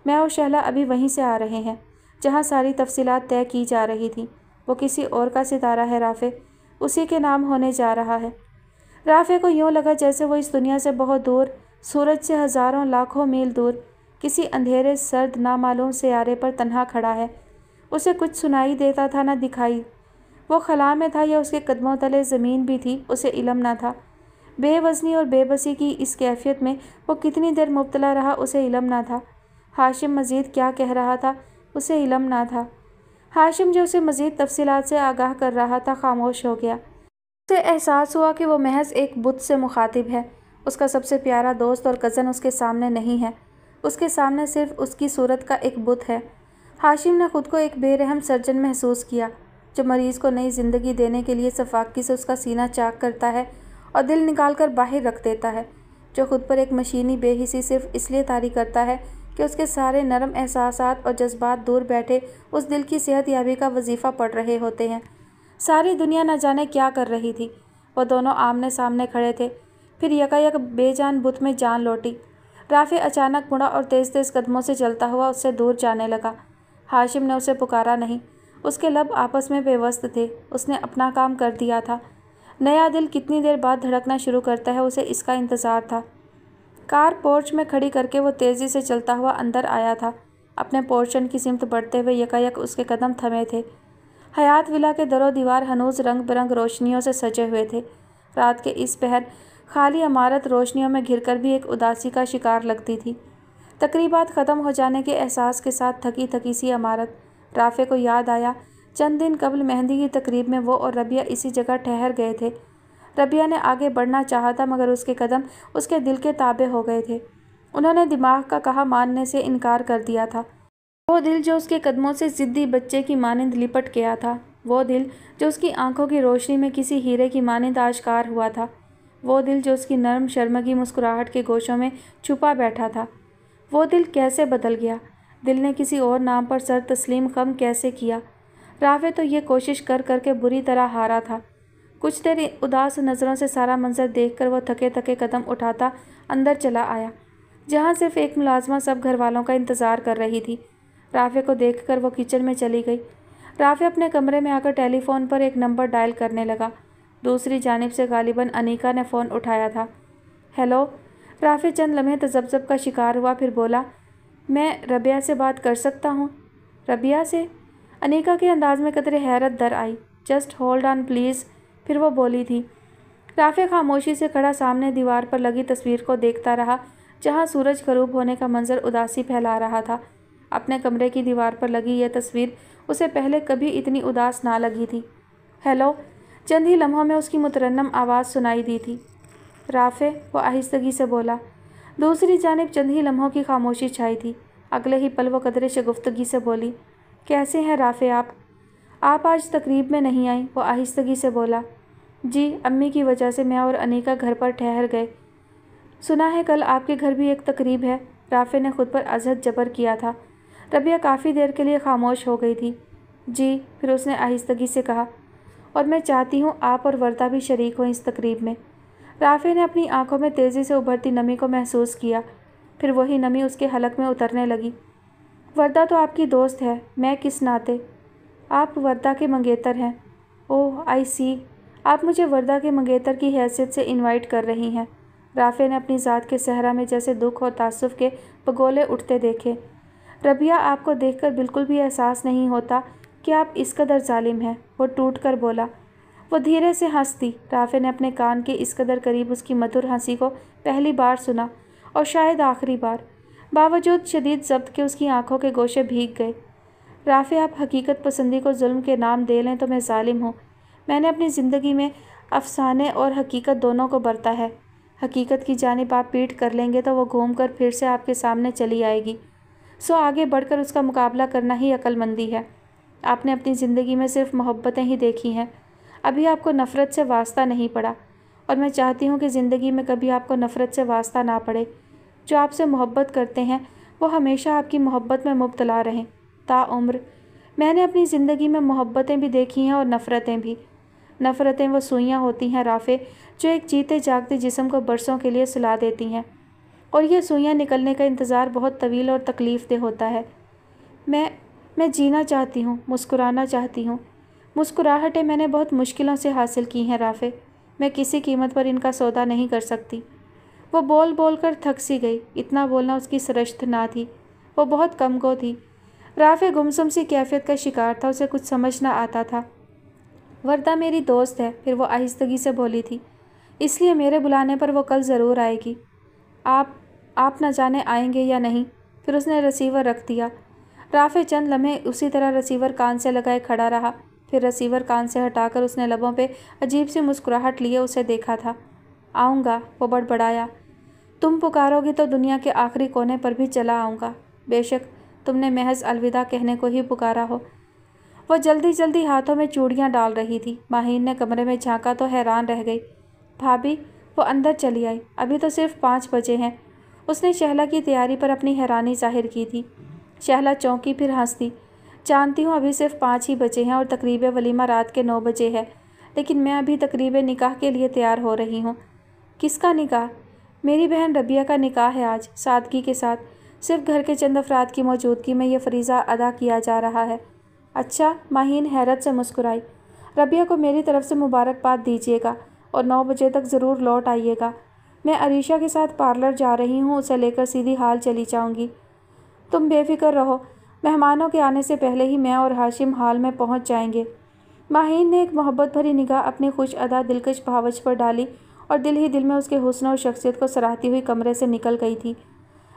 میں اور شہلا ابھی وہیں سے آ رہے ہیں جہاں ساری تفصیلات طے کی جا رہی تھیں۔ وہ کسی اور کا ستارہ ہے رافع، اسی کے نام ہونے جا رہا ہے۔ رافع کو یوں لگا جیسے وہ اس دنیا سے بہت دور، سورج سے ہزاروں لاکھوں میل دور، کسی اندھیرے سرد نامعلوم سیارے پر تنہا کھڑا ہے۔ اسے کچھ سنائی دیتا تھا، نہ دکھائی۔ وہ خلا میں تھا یا اس کے قدموں تلے زمین بھی تھی، اسے علم نہ تھا۔ بے وزنی اور بے بسی کی اس کیفیت میں وہ کتنی دیر مبتلا رہا، اسے علم نہ تھا۔ ہاشم مزید کیا کہہ رہا تھا، اسے علم نہ تھا۔ ہاشم جو اسے مزید تفصیلات سے آگاہ کر رہا تھا خاموش ہو گیا۔ اسے احساس ہوا کہ وہ محض ایک بت سے مخاطب ہے، اس کا سب سے پیارا دوست اور کزن اس کے سامنے نہیں ہے۔ اس کے سامنے صرف اس کی صورت کا ایک بت ہے۔ ہاشم نے خود کو ایک بے رحم سرجن محسوس کیا جو مریض کو نئی زندگی دینے کے لیے صفاقی سے اس کا سینہ چاک کرتا ہے اور دل نکال کر باہر رکھ دیتا ہے، جو خود پر ایک مشینی بے حسی صرف اس لیے طاری کرتا ہے کہ اس کے سارے نرم احساسات اور جذبات دور بیٹھے اس دل کی صحت یابی کا وظیفہ پڑھ رہے ہوتے ہیں۔ ساری دنیا نہ جانے کیا کر رہی تھی۔ وہ دونوں آمنے سامنے کھڑے تھے، پھر یکایک بے جان بت میں جان لوٹی۔ رافع اچانک مڑا اور تیز تیز قدموں سے چلتا ہوا اس سے دور جانے لگا۔ ہاشم نے اسے پکارا نہیں، اس کے لب آپس میں پیوست تھے، اس نے اپنا کام کر دیا تھا۔ نیا دل کتنی دیر بعد دھڑکنا شروع کرتا ہے، اسے اس کا انتظار تھا۔ کار پورچ میں کھڑی کر کے وہ تیزی سے چلتا ہوا اندر آیا تھا۔ اپنے پورشن کی سمت بڑھتے ہوئے یکایک اس کے قدم تھمے تھے۔ حیات ولا کے در و دیوار ہنوز رنگ برنگ روشنیوں سے سجے ہوئے تھے۔ رات کے اس پہر خالی عمارت روشنیوں میں گھر کر بھی ایک اداسی کا شکار لگتی تھی۔ تقریبات ختم ہو جانے کے احساس کے ساتھ تھکی تھکی سی عمارت۔ رافع کو یاد آیا چند دن قبل مہندی کی تقریب میں وہ اور ربیہ اسی جگہ ٹھہر گئے تھے۔ ربیہ نے آگے بڑھنا چاہا تھا مگر اس کے قدم اس کے دل کے تابع ہو گئے تھے۔ انہوں نے دماغ کا کہا ماننے سے انکار کر دیا تھا۔ وہ دل جو اس کے قدموں سے ضدی بچے کی مانند لپٹ گیا تھا، وہ دل جو اس کی آنکھوں کی روشنی میں کسی ہیرے کی مانند آشکار ہوا تھا، وہ دل جو اس کی نرم شرمگی مسکراہٹ کے گوشوں میں چھپا بیٹھا تھا، وہ دل کیسے بدل گیا؟ دل نے کسی اور نام پر سر تسلیم خم کیسے کیا؟ رافع تو یہ کوشش کر کر کے بری طرح ہارا تھا۔ کچھ دیر اداس نظروں سے سارا منظر دیکھ کر وہ تھکے تھکے قدم اٹھاتا اندر چلا آیا، جہاں صرف ایک ملازمہ سب گھر والوں کا انتظار کر رہی تھی۔ رافع کو دیکھ کر وہ کچن میں چلی گئی۔ رافع اپنے کمرے میں آ کر ٹیلی فون پر ایک نمبر ڈائل کرنے لگا۔ دوسری جانب سے غالباً انیکا نے فون اٹھایا تھا۔ ہیلو۔ رافع چند لمحے تذبذب کا شکار ہوا، پھر بولا، میں ربیہ سے بات کر سکتا ہوں؟ ربیہ سے؟ انیکا کے انداز میں قدرے حیرت در آئی۔ جسٹ ہولڈ آن پلیز، پھر وہ بولی تھی۔ رافع خاموشی سے کھڑا سامنے دیوار پر لگی تصویر کو دیکھتا رہا جہاں سورج غروب ہونے کا منظر اداسی پھیلا رہا تھا۔ اپنے کمرے کی دیوار پر لگی یہ تصویر اسے پہلے کبھی اتنی اداس نہ لگی تھی۔ ہیلو۔ چند ہی لمحوں میں اس کی مترنم آواز سنائی دی تھی۔ رافع، وہ آہستگی سے بولا۔ دوسری جانب چند ہی لمحوں کی خاموشی چھائی تھی۔ اگلے ہی پل وہ قدرے شگفتگی سے بولی، کیسے ہیں رافع آپ آج تقریب میں نہیں آئیں؟ وہ آہستگی سے بولا، جی امی کی وجہ سے میں اور انیکا گھر پر ٹھہر گئے۔ سنا ہے کل آپ کے گھر بھی ایک تقریب ہے؟ رافع نے خود پر ازحد جبر کیا تھا۔ ربیہ کافی دیر کے لیے خاموش ہو گئی تھی۔ جی، پھر اس نے آہستگی سے کہا، اور میں چاہتی ہوں آپ اور وردہ بھی شریک ہوں اس تقریب میں۔ رافع نے اپنی آنکھوں میں تیزی سے ابھرتی نمی کو محسوس کیا، پھر وہی نمی اس کے حلق میں اترنے لگی۔ وردہ تو آپ کی دوست ہے، میں کس ناطے؟ آپ وردہ کے منگیتر ہیں۔ اوہ آئی سی، آپ مجھے وردہ کے منگیتر کی حیثیت سے انوائٹ کر رہی ہیں۔ رافع نے اپنی ذات کے صحرا میں جیسے دکھ اور تعصب کے بگولے اٹھتے دیکھے۔ ربیہ آپ کو دیکھ کر بالکل بھی احساس نہیں ہوتا کہ آپ اس قدر ظالم ہیں، وہ ٹوٹ کر بولا۔ وہ دھیرے سے ہنس دی۔ رافع نے اپنے کان کے اس قدر قریب اس کی مدھر ہنسی کو پہلی بار سنا، اور شاید آخری بار۔ باوجود شدید ضبط کے اس کی آنکھوں کے گوشے بھیگ گئے۔ رافع، آپ حقیقت پسندی کو ظلم کے نام دے لیں تو میں ظالم ہوں۔ میں نے اپنی زندگی میں افسانے اور حقیقت دونوں کو برتا ہے۔ حقیقت کی جانب آپ پیٹھ کر لیں گے تو وہ گھوم کر پھر سے آپ کے سامنے چلی آئے گی، سو آگے بڑھ کر اس کا مقابلہ کرنا ہی عقل مندی ہے۔ آپ نے اپنی زندگی میں صرف محبتیں ہی دیکھی ہیں، ابھی آپ کو نفرت سے واسطہ نہیں پڑا، اور میں چاہتی ہوں کہ زندگی میں کبھی آپ کو نفرت سے واسطہ نہ پڑے۔ جو آپ سے محبت کرتے ہیں وہ ہمیشہ آپ کی محبت میں مبتلا رہیں تا عمر۔ میں نے اپنی زندگی میں محبتیں بھی دیکھی ہیں اور نفرتیں بھی۔ نفرتیں وہ سوئیاں ہوتی ہیں رافع جو ایک جیتے جاگتے جسم کو برسوں کے لیے سلا دیتی ہیں، اور یہ سوئیاں نکلنے کا انتظار بہت طویل اور تکلیف دہ ہوتا ہے۔ میں جینا چاہتی ہوں، مسکرانا چاہتی ہوں۔ مسکراہٹیں میں نے بہت مشکلوں سے حاصل کی ہیں رافع، میں کسی قیمت پر ان کا سودا نہیں کر سکتی۔ وہ بول بول کر تھک سی گئی۔ اتنا بولنا اس کی سرشت نہ تھی، وہ بہت کم گو تھی۔ رافع گمسم سی کیفیت کا شکار تھا، اسے کچھ سمجھ نہ آتا تھا۔ وردہ میری دوست ہے، پھر وہ آہستگی سے بولی تھی، اس لیے میرے بلانے پر وہ کل ضرور آئے گی۔ آپ نہ جانے آئیں گے یا نہیں۔ پھر اس نے ریسیور رکھ دیا۔ رافع چند لمحے اسی طرح ریسیور کان سے لگائے کھڑا رہا، پھر ریسیور کان سے ہٹا کر اس نے لبوں پہ عجیب سی مسکراہٹ لیے اسے دیکھا تھا۔ آؤں گا، وہ بڑبڑایا۔ तुम पुकारोगी तो दुनिया के आखिरी कोने पर भी चला आऊँगा, बेशक तुमने महज अलविदा कहने को ही पुकारा हो। वो जल्दी जल्दी हाथों में चूड़ियाँ डाल रही थी। माहीन ने कमरे में झाँका तो हैरान रह गई। भाभी, वो अंदर चली आई। अभी तो सिर्फ 5 बजे हैं। उसने शहला की तैयारी पर अपनी हैरानी जाहिर की थी। शहला चौंकी, फिर हंसती। जानती हूँ अभी सिर्फ 5 ही बजे हैं और तकरीब वलीमा रात के 9 बजे है, लेकिन मैं अभी तकरीब निकाह के लिए तैयार हो रही हूँ। किसका निकाह? मेरी बहन रबिया का निकाह है आज, सादगी के साथ। सिर्फ घर के चंद अफराद की मौजूदगी में यह फरीज़ा अदा किया जा रहा है। अच्छा, माहीन हैरत से मुस्कुराई। रबिया को मेरी तरफ से मुबारकबाद दीजिएगा और 9 बजे तक ज़रूर लौट आइएगा। मैं अरीशा के साथ पार्लर जा रही हूँ, उसे लेकर सीधी हाल चली जाऊँगी। तुम बेफिक्र रहो, मेहमानों के आने से पहले ही मैं और हाशिम हाल में पहुँच जाएंगे। माहीन ने एक मोहब्बत भरी निगाह अपनी खुश अदा दिलकश भावच पर डाली और दिल ही दिल में उसके हुस्न और शख्सियत को सराहती हुई कमरे से निकल गई थी।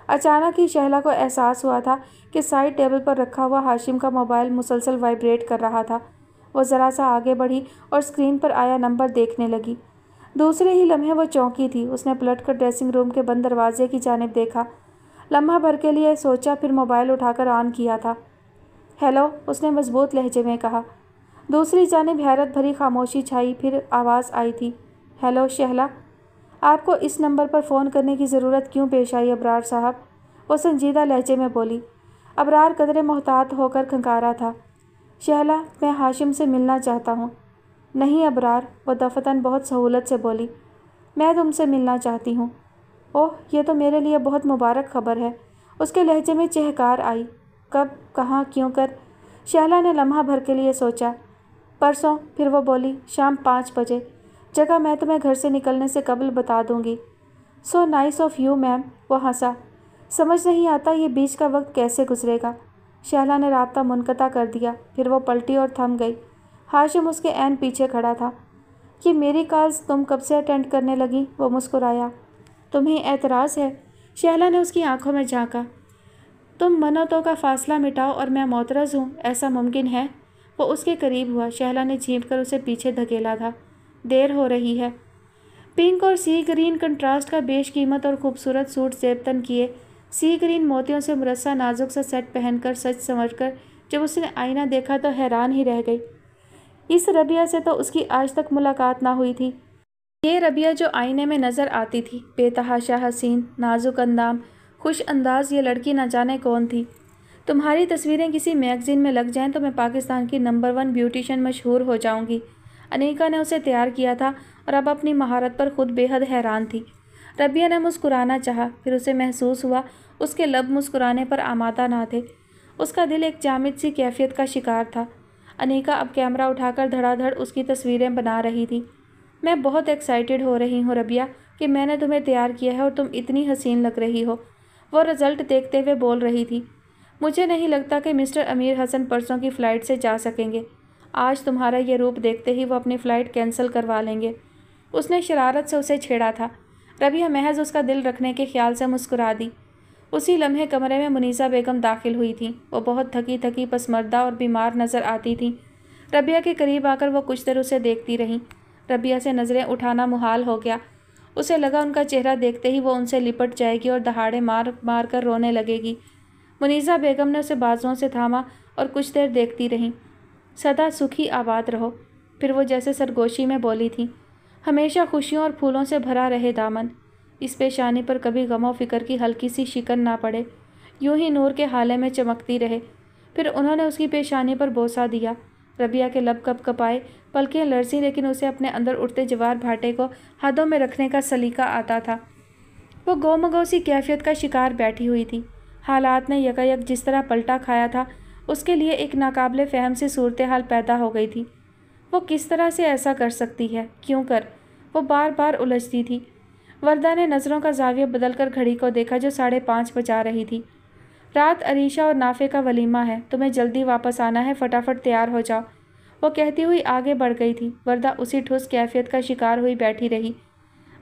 अचानक ही शहला को एहसास हुआ था कि साइड टेबल पर रखा हुआ हाशिम का मोबाइल मुसलसल वाइब्रेट कर रहा था। वो ज़रा सा आगे बढ़ी और स्क्रीन पर आया नंबर देखने लगी। दूसरे ही लम्हे वो चौंकी थी। उसने पलटकर ड्रेसिंग रूम के बंद दरवाजे की जानिब देखा। लम्हा भर के लिए सोचा, फिर मोबाइल उठाकर ऑन किया था। हेलो, उसने मजबूत लहजे में कहा। दूसरी जानिब हैरत भरी खामोशी छाई, फिर आवाज़ आई थी, हेलो शहला, आपको इस नंबर पर फ़ोन करने की ज़रूरत क्यों पेश आई अबरार साहब? वो संजीदा लहजे में बोली। अबरार कदरे मोहतात होकर खंकारा था। शहला, मैं हाशिम से मिलना चाहता हूँ। नहीं अबरार, वो दफ़तन बहुत सहूलत से बोली, मैं तुमसे मिलना चाहती हूँ। ओह, ये तो मेरे लिए बहुत मुबारक खबर है। उसके लहजे में चहकार आई। कब, कहाँ, क्यों कर? शहला ने लम्हा भर के लिए सोचा। परसों। फिर वो बोली, शाम 5 बजे। जगह मैं तुम्हें घर से निकलने से कबल बता दूंगी। So nice of you ma'am. वो हंसा। समझ नहीं आता ये बीच का वक्त कैसे गुजरेगा। शहला ने राब्ता मुनक़ता कर दिया। फिर वो पलटी और थम गई। हाशिम उसके ऐन पीछे खड़ा था। ये मेरी कॉल्स तुम कब से अटेंड करने लगी? वो मुस्कुराया। तुम्हें एतराज़ है? शहला ने उसकी आंखों में झांका। तुम मन्नतों का फासला मिटाओ और मैं मोतरज़ हूँ, ऐसा मुमकिन है? वो उसके करीब हुआ। शहला ने झींपकर उसे पीछे धकेला था। देर हो रही है। पिंक और सी ग्रीन कंट्रास्ट का बेशकीमत और खूबसूरत सूट ज़ेबतन किए, सी ग्रीन मोतियों से मुरस्सा नाजुक सा सेट पहनकर सच समझकर जब उसने आईना देखा तो हैरान ही रह गई। इस रबिया से तो उसकी आज तक मुलाकात ना हुई थी। ये रबिया जो आईने में नज़र आती थी, बेतहाशा हसीन, नाजुक अंदाम, खुश अंदाज, ये लड़की न जाने कौन थी। तुम्हारी तस्वीरें किसी मैगज़ीन में लग जाएं तो मैं पाकिस्तान की नंबर 1 ब्यूटिशियन मशहूर हो जाऊंगी। अनीका ने उसे तैयार किया था और अब अपनी महारत पर खुद बेहद हैरान थी। रबिया ने मुस्कुराना चाहा, फिर उसे महसूस हुआ उसके लब मुस्कुराने पर आमादा ना थे। उसका दिल एक जामिद सी कैफियत का शिकार था। अनीका अब कैमरा उठाकर धड़ाधड़ उसकी तस्वीरें बना रही थी। मैं बहुत एक्साइटेड हो रही हूँ रबिया कि मैंने तुम्हें तैयार किया है और तुम इतनी हसीन लग रही हो। वो रिज़ल्ट देखते हुए बोल रही थी। मुझे नहीं लगता कि मिस्टर अमीर हसन परसों की फ़्लाइट से जा सकेंगे। आज तुम्हारा ये रूप देखते ही वो अपनी फ़्लाइट कैंसिल करवा लेंगे। उसने शरारत से उसे छेड़ा था। रबिया महज उसका दिल रखने के ख्याल से मुस्कुरा दी। उसी लम्हे कमरे में मुनीसा बेगम दाखिल हुई थी। वो बहुत थकी थकी, पसमर्दा और बीमार नज़र आती थी। रबिया के करीब आकर वो कुछ देर उसे देखती रहीं। रबिया से नज़रें उठाना मुहाल हो गया। उसे लगा उनका चेहरा देखते ही वो उनसे लिपट जाएगी और दहाड़े मार मार कर रोने लगेगी। मुनीसा बेगम ने उसे बाजुओं से थामा और कुछ देर देखती रहीं। सदा सुखी आबाद रहो। फिर वो जैसे सरगोशी में बोली थी, हमेशा खुशियों और फूलों से भरा रहे दामन। इस पेशानी पर कभी गमो फिक्र की हल्की सी शिकन ना पड़े, यूं ही नूर के हाले में चमकती रहे। फिर उन्होंने उसकी पेशानी पर बोसा दिया। रबिया के लब कप कपाए, पलकें लरसी, लेकिन उसे अपने अंदर उठते जवार भाटे को हदों में रखने का सलीका आता था। वो गोमगो सी कैफियत का शिकार बैठी हुई थी। हालात ने यकायक जिस तरह पलटा खाया था, उसके लिए एक नाकाबिले फ़हम सी सूरत हाल पैदा हो गई थी। वो किस तरह से ऐसा कर सकती है, क्यों कर? वो बार बार उलझती थी। वर्दा ने नज़रों का जाविया बदलकर घड़ी को देखा जो 5:30 बजा रही थी। रात अरीशा और नाफे का वलीमा है, तुम्हें जल्दी वापस आना है, फटाफट तैयार हो जाओ। वो कहती हुई आगे बढ़ गई थी। वर्दा उसी ठुस कैफियत का शिकार हुई बैठी रही।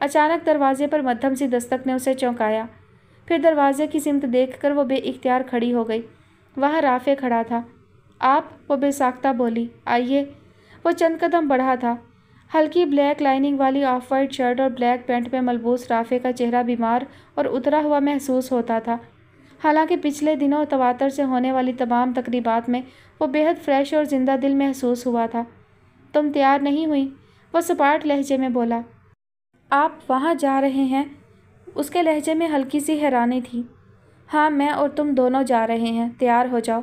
अचानक दरवाजे पर मध्यम सी दस्तक ने उसे चौंकाया। फिर दरवाजे की सिमत देखकर वो बेइख्तियार खड़ी हो गई। वहाँ राफे खड़ा था। आप? वो बेसाख्ता बोली। आइए। वो चंद कदम बढ़ा था। ہلکی بلیک لائننگ والی آف وائٹ شرٹ اور بلیک پینٹ میں ملبوس رافع کا چہرہ بیمار اور اترا ہوا محسوس ہوتا تھا، حالانکہ پچھلے دنوں تواتر سے ہونے والی تمام تقریبات میں وہ بے حد فریش اور زندہ دل محسوس ہوا تھا۔ تم تیار نہیں ہوئی؟ وہ سپاٹ لہجے میں بولا۔ آپ وہاں جا رہے ہیں؟ اس کے لہجے میں ہلکی سی حیرانی تھی۔ ہاں، میں اور تم دونوں جا رہے ہیں، تیار ہو جاؤ۔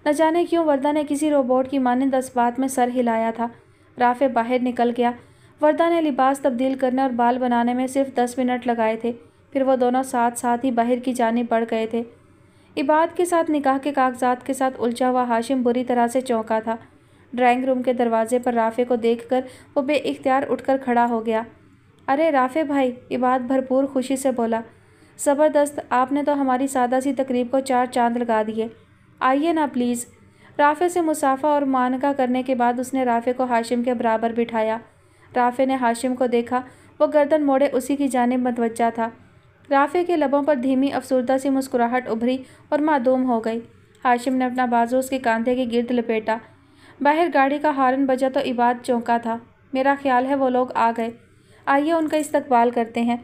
نہ جانے کیوں وردہ نے کسی روبوٹ کی مانند اس بات میں سر ہلایا تھا۔ رافع باہر نکل گیا۔ وردہ نے لباس تبدیل کرنے اور بال بنانے میں صرف 10 منٹ لگائے تھے، پھر وہ دونوں ساتھ ساتھ ہی باہر کی جانب بڑھ گئے تھے۔ عباد کے ساتھ نکاح کے کاغذات کے ساتھ الجھا ہوا ہاشم بری طرح سے چونکا تھا۔ ڈرائنگ روم کے دروازے پر رافع کو دیکھ کر وہ بے اختیار اٹھ کر کھڑا ہو گیا۔ ارے رافع بھائی، عباد بھرپور خوشی سے بولا۔ زبردست، آپ نے تو ہماری سادہ سی تقریب کو 4 چاند لگا دیے۔ آئیے نا پلیز۔ رافع سے مصافحہ اور معانقہ کرنے کے بعد اس نے رافع کو ہاشم کے برابر بٹھایا۔ رافع نے ہاشم کو دیکھا، وہ گردن موڑے اسی کی جانب متوجہ تھا۔ رافع کے لبوں پر دھیمی افسردہ سی مسکراہٹ ابھری اور معدوم ہو گئی۔ ہاشم نے اپنا بازو اس کے کاندھے کے گرد لپیٹا۔ باہر گاڑی کا ہارن بجا تو عباد چونکا تھا۔ میرا خیال ہے وہ لوگ آ گئے، آئیے ان کا استقبال کرتے ہیں۔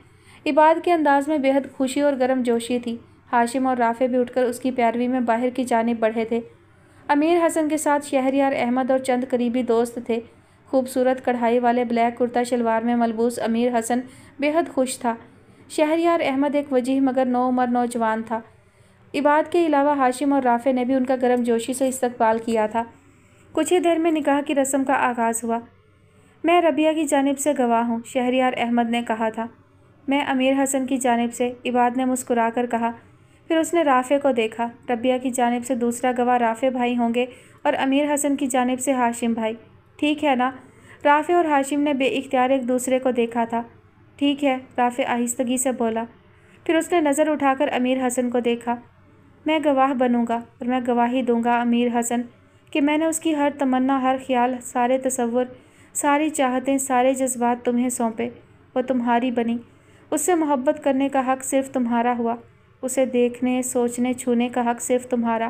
عباد کے انداز میں بے حد خوشی اور گرم جوشی تھی۔ ہاشم اور رافع بھی اٹھ کر اس کی پیروی میں باہر کی جانب بڑھے تھے۔ امیر حسن کے ساتھ شہریار احمد اور چند قریبی دوست تھے۔ خوبصورت کڑھائی والے بلیک کرتا شلوار میں ملبوس امیر حسن بے حد خوش تھا۔ شہریار احمد ایک وجیح مگر نوعمر نوجوان تھا۔ عباد کے علاوہ ہاشم اور رافع نے بھی ان کا گرم جوشی سے استقبال کیا تھا۔ کچھ ہی دیر میں نکاح کی رسم کا آغاز ہوا۔ میں ربیہ کی جانب سے گواہ ہوں، شہریار احمد نے کہا تھا۔ میں امیر حسن کی جانب سے، عباد نے مسکرا کر کہا۔ پھر اس نے رافع کو دیکھا۔ ربیہ کی جانب سے دوسرا گواہ رافع بھائی ہوں گے اور امیر حسن کی جانب سے ہاشم بھائی، ٹھیک ہے نا؟ رافع اور ہاشم نے بے اختیار ایک دوسرے کو دیکھا تھا۔ ٹھیک ہے، رافع آہستگی سے بولا۔ پھر اس نے نظر اٹھا کر امیر حسن کو دیکھا۔ میں گواہ بنوں گا اور میں گواہی دوں گا امیر حسن کہ میں نے اس کی ہر تمنا، ہر خیال، سارے تصور، ساری چاہتیں، سارے جذبات تمہیں سونپے۔ وہ تمہاری بنی، اس سے محبت کرنے کا حق صرف تمہارا ہوا، اسے دیکھنے، سوچنے، چھونے کا حق صرف تمہارا۔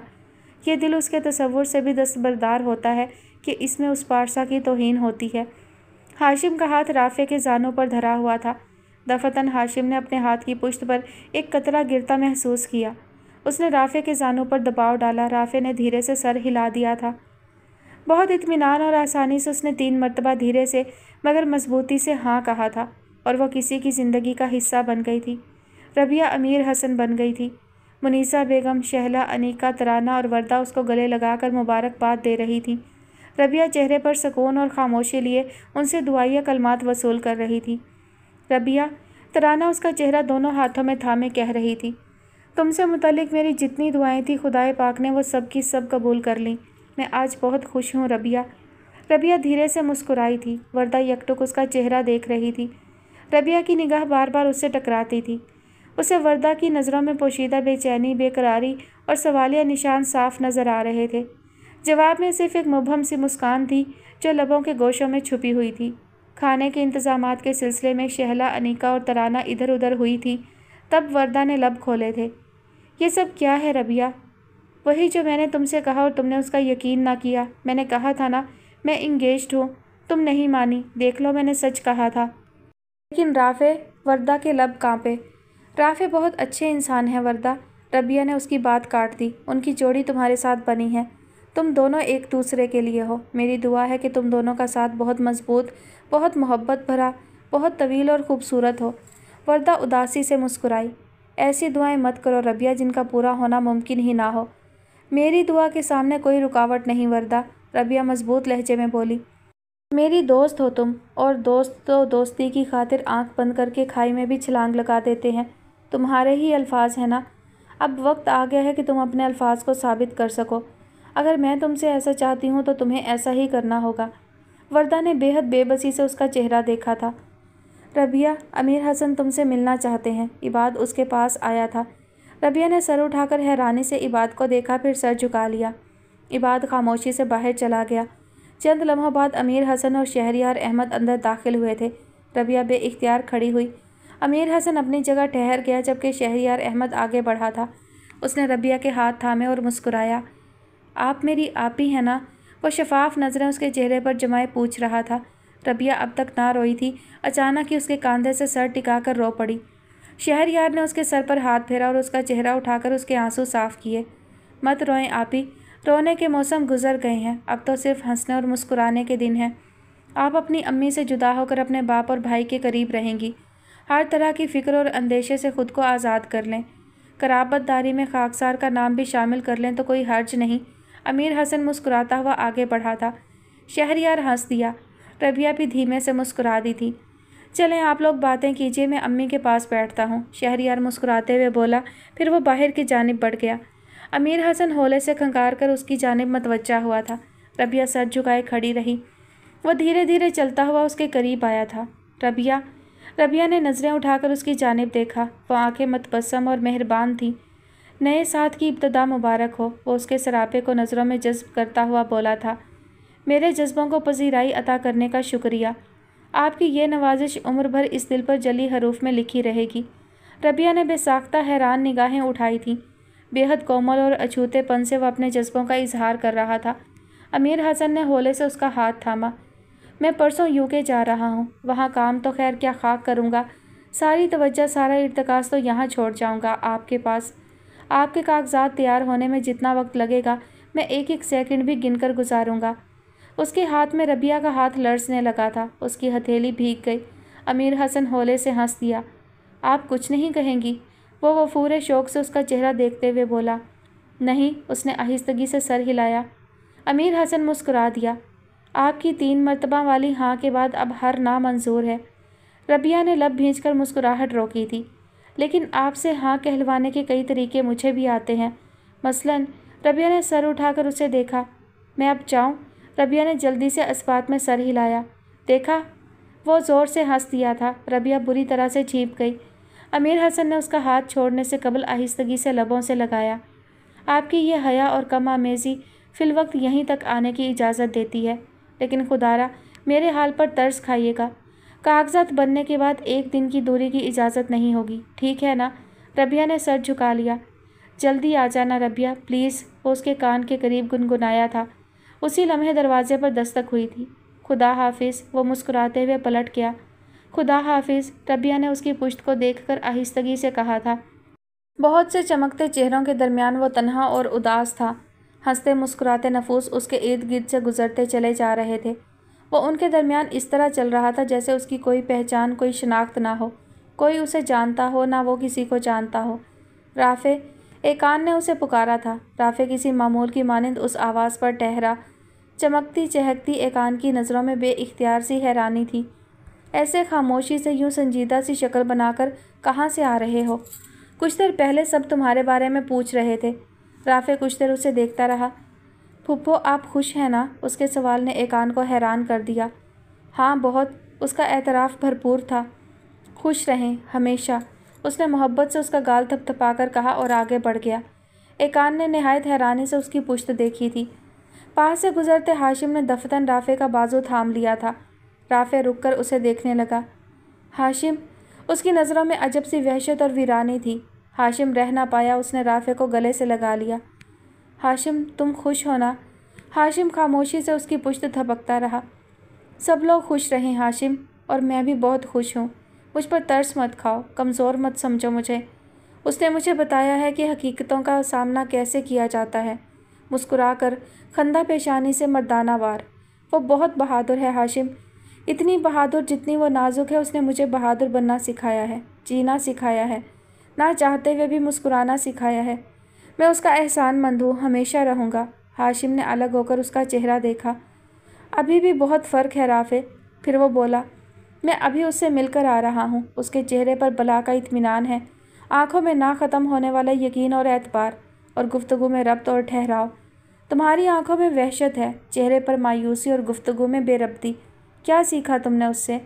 یہ دل اس کے تصور سے بھی دستبردار ہوتا ہے کہ اس میں اس پارسا کی توہین ہوتی ہے۔ ہاشم کا ہاتھ رافع کے زانوں پر دھرا ہوا تھا۔ دفعتاً ہاشم نے اپنے ہاتھ کی پشت پر ایک قطرہ گرتا محسوس کیا۔ اس نے رافع کے زانوں پر دباؤ ڈالا۔ رافع نے دھیرے سے سر ہلا دیا تھا۔ بہت اطمینان اور آسانی سے اس نے 3 مرتبہ دھیرے سے مگر مضبوطی سے ہاں کہا تھا، اور وہ کسی کی زندگی کا حصہ بن گئی تھی۔ ربیہ امیر حسن بن گئی تھی۔ منیسا بیگم، شہلا، انیکا، ترانہ اور وردہ اس کو گلے لگا کر مبارکباد دے رہی تھیں۔ ربیہ چہرے پر سکون اور خاموشی لیے ان سے دعائیہ کلمات وصول کر رہی تھی۔ ربیہ، ترانہ اس کا چہرہ دونوں ہاتھوں میں تھامے کہہ رہی تھی، تم سے متعلق میری جتنی دعائیں تھیں خدائے پاک نے وہ سب کی سب قبول کر لیں۔ میں آج بہت خوش ہوں ربیہ۔ ربیہ دھیرے سے مسکرائی تھی۔ وردہ یکٹک اس کا چہرہ دیکھ رہی تھی۔ ربیہ کی نگاہ بار بار اس سے ٹکراتی تھی۔ اسے وردہ کی نظروں میں پوشیدہ بے چینی، بے قراری اور سوالیہ نشان صاف نظر آ رہے تھے۔ جواب میں صرف ایک مبہم سی مسکان تھی جو لبوں کے گوشوں میں چھپی ہوئی تھی۔ کھانے کے انتظامات کے سلسلے میں شہلا، انیکا اور ترانہ ادھر ادھر ہوئی تھی۔ تب وردہ نے لب کھولے تھے۔ یہ سب کیا ہے ربیہ؟ وہی جو میں نے تم سے کہا اور تم نے اس کا یقین نہ کیا۔ میں نے کہا تھا نا میں انگیجڈ ہوں، تم نہیں مانی۔ دیکھ لو میں نے سچ کہا تھا۔ لیکن رافع، وردہ کے لب کانپے۔ رافع بہت اچھے انسان ہیں وردہ، ربیہ نے اس کی بات کاٹ دی۔ ان کی جوڑی تمہارے ساتھ بنی ہے، تم دونوں ایک دوسرے کے لیے ہو۔ میری دعا ہے کہ تم دونوں کا ساتھ بہت مضبوط، بہت محبت بھرا، بہت طویل اور خوبصورت ہو۔ وردہ اداسی سے مسکرائی۔ ایسی دعائیں مت کرو ربیہ جن کا پورا ہونا ممکن ہی نہ ہو۔ میری دعا کے سامنے کوئی رکاوٹ نہیں وردہ، ربیہ مضبوط لہجے میں بولی۔ میری دوست ہو تم، اور دوست تو دوستی کی خاطر آنکھ بند کر کے کھائی میں بھی چھلانگ لگا دیتے ہیں۔ تمہارے ہی الفاظ ہیں نا، اب وقت آ گیا ہے کہ تم اپنے الفاظ کو ثابت کر سکو۔ اگر میں تم سے ایسا چاہتی ہوں تو تمہیں ایسا ہی کرنا ہوگا۔ وردہ نے بے حد بے بسی سے اس کا چہرہ دیکھا تھا۔ ربیہ، امیر حسن تم سے ملنا چاہتے ہیں۔ عباد اس کے پاس آیا تھا۔ ربیہ نے سر اٹھا کر حیرانی سے عباد کو دیکھا، پھر سر جھکا لیا۔ عباد خاموشی سے باہر چلا گیا۔ چند لمحوں بعد امیر حسن اور شہریار احمد اندر داخل ہوئے تھے۔ ربیہ بے اختیار کھڑی ہوئی۔ امیر حسن اپنی جگہ ٹھہر گیا جبکہ شہریار احمد آگے بڑھا تھا۔ اس نے ربیہ کے ہاتھ تھامے اور مسکرایا۔ آپ میری آپی ہیں نا؟ وہ شفاف نظریں اس کے چہرے پر جمائے پوچھ رہا تھا۔ रबिया अब तक ना रोई थी, अचानक ही उसके कंधे से सर टिका कर रो पड़ी। शहरयार ने उसके सर पर हाथ फेरा और उसका चेहरा उठाकर उसके आंसू साफ किए। मत रोएं आपी, रोने के मौसम गुजर गए हैं, अब तो सिर्फ हंसने और मुस्कुराने के दिन हैं। आप अपनी अम्मी से जुदा होकर अपने बाप और भाई के करीब रहेंगी। हर तरह की फ़िक्र और अंदेशे से खुद को आज़ाद कर लें। कराबतदारी में खाकसार का नाम भी शामिल कर लें तो कोई हर्ज नहीं। अमीर हसन मुस्कुराता हुआ आगे बढ़ा था। शहरयार हंस दिया। रबिया भी धीमे से मुस्कुरा दी थी। चलें आप लोग बातें कीजिए, मैं अम्मी के पास बैठता हूँ, शहरयार मुस्कुराते हुए बोला। फिर वो बाहर की जानिब बढ़ गया। अमीर हसन होले से खंगार कर उसकी जानिब मतवज्जा हुआ था। रबिया सर झुकाए खड़ी रही। वह धीरे धीरे चलता हुआ उसके करीब आया था। रबिया ने नज़रें उठाकर उसकी जानिब देखा। वह आंखें मतबस्सम और मेहरबान थीं। नए साथ की इब्तिदा मुबारक हो, वो उसके सरापे को नज़रों में जज्ब करता हुआ बोला था। मेरे जज्बों को पजीराई अता करने का शुक्रिया। आपकी ये नवाजिश उम्र भर इस दिल पर जली हरूफ में लिखी रहेगी। रबिया ने बेसाख्ता हैरान निगाहें उठाई थीं। बेहद कोमल और अछूतेपन से वह अपने जज्बों का इजहार कर रहा था। अमीर हसन ने होले से उसका हाथ थामा। मैं परसों यूके जा रहा हूँ, वहाँ काम तो खैर क्या खाक करूँगा, सारी तवज्जो सारा इर्तिकाज़ तो यहाँ छोड़ जाऊँगा आपके पास। आपके कागजात तैयार होने में जितना वक्त लगेगा मैं एक एक सेकंड भी गिनकर गुजारूँगा। उसके हाथ में रबिया का हाथ लरसने लगा था। उसकी हथेली भीग गई। अमीर हसन होले से हंस दिया। आप कुछ नहीं कहेंगी? वो वफूरे शौक से उसका चेहरा देखते हुए बोला। नहीं, उसने आहिस्तगी से सर हिलाया। अमीर हसन मुस्कुरा दिया। आपकी 3 मरतबा वाली हाँ के बाद अब हर ना मंजूर है। रबिया ने लब भींचकर मुस्कुराहट रोकी थी। लेकिन आपसे हाँ कहलवाने के कई तरीके मुझे भी आते हैं। मसलन, रबिया ने सर उठाकर उसे देखा। मैं अब जाऊँ? रबिया ने जल्दी से इस्बात में सर हिलाया। देखा, वो ज़ोर से हंस दिया था। रबिया बुरी तरह से चीप गई। अमीर हसन ने उसका हाथ छोड़ने से कबल आहिस्तगी से लबों से लगाया। आपकी ये हया और कम आमेज़ी फ़िलवक्त यहीं तक आने की इजाज़त देती है, लेकिन खुदारा मेरे हाल पर तरस खाइएगा। कागजात बनने के बाद 1 दिन की दूरी की इजाज़त नहीं होगी, ठीक है ना? रबिया ने सर झुका लिया। जल्दी आ जाना रबिया, प्लीज़, वो उसके कान के करीब गुनगुनाया था। उसी लम्हे दरवाजे पर दस्तक हुई थी। खुदा हाफिज़, वो मुस्कुराते हुए पलट गया। खुदा हाफिज़, रबिया ने उसकी पुश्त को देखकर आहिस्तगी से कहा था। बहुत से चमकते चेहरों के दरमियान वो तन्हा और उदास था। हंसते मुस्कुराते नफूस उसके इर्द गिर्द से गुजरते चले जा रहे थे। वो उनके दरमियान इस तरह चल रहा था जैसे उसकी कोई पहचान, कोई शनाख्त ना हो, कोई उसे जानता हो, ना वो किसी को जानता हो। राफ़े, एकान ने उसे पुकारा था। राफ़े किसी मामूल की मानिंद उस आवाज़ पर ठहरा। चमकती चहकती एकान की नज़रों में बेइख्तियार सी हैरानी थी। ऐसे खामोशी से, यूँ संजीदा सी शक्ल बनाकर कहाँ से आ रहे हो? कुछ देर पहले सब तुम्हारे बारे में पूछ रहे थे। राफ़े कुछ देर उसे देखता रहा। फुप्पो, आप खुश हैं ना? उसके सवाल ने एकान को हैरान कर दिया। हाँ बहुत, उसका एतराफ़ भरपूर था। खुश रहें हमेशा, उसने मोहब्बत से उसका गाल थपथपाकर कहा और आगे बढ़ गया। एकान ने निहायत हैरानी से उसकी पुश्त देखी थी। पास से गुजरते हाशिम ने दफ़तन राफ़े का बाजू थाम लिया था। राफ़े रुककर उसे देखने लगा। हाशिम, उसकी नज़रों में अजब सी वहशत और वीरानी थी। हाशिम रह ना पाया, उसने राफ़े को गले से लगा लिया। हाशिम, तुम खुश हो ना? हाशिम खामोशी से उसकी पुश्त थपकता रहा। सब लोग खुश रहें हाशिम, और मैं भी बहुत खुश हूँ। मुझ पर तरस मत खाओ, कमज़ोर मत समझो मुझे। उसने मुझे बताया है कि हकीकतों का सामना कैसे किया जाता है। मुस्कुराकर, खंदा पेशानी से मर्दाना वार। वो बहुत बहादुर है हाशिम, इतनी बहादुर जितनी वो नाजुक है। उसने मुझे बहादुर बनना सिखाया है, जीना सिखाया है, ना चाहते हुए भी मुस्कुराना सिखाया है। मैं उसका एहसानमंद हूँ, हमेशा रहूँगा। हाशिम ने अलग होकर उसका चेहरा देखा। अभी भी बहुत फ़र्क है राफ़े। फिर वो बोला, मैं अभी उससे मिलकर आ रहा हूँ। उसके चेहरे पर बला का इत्मीनान है, आँखों में ना ख़त्म होने वाला यकीन और एतबार, और गुफ्तगू में रब्त और ठहराव। तुम्हारी आँखों में वहशत है, चेहरे पर मायूसी और गुफ्तगू में बेरब्ती। क्या सीखा तुमने उससे?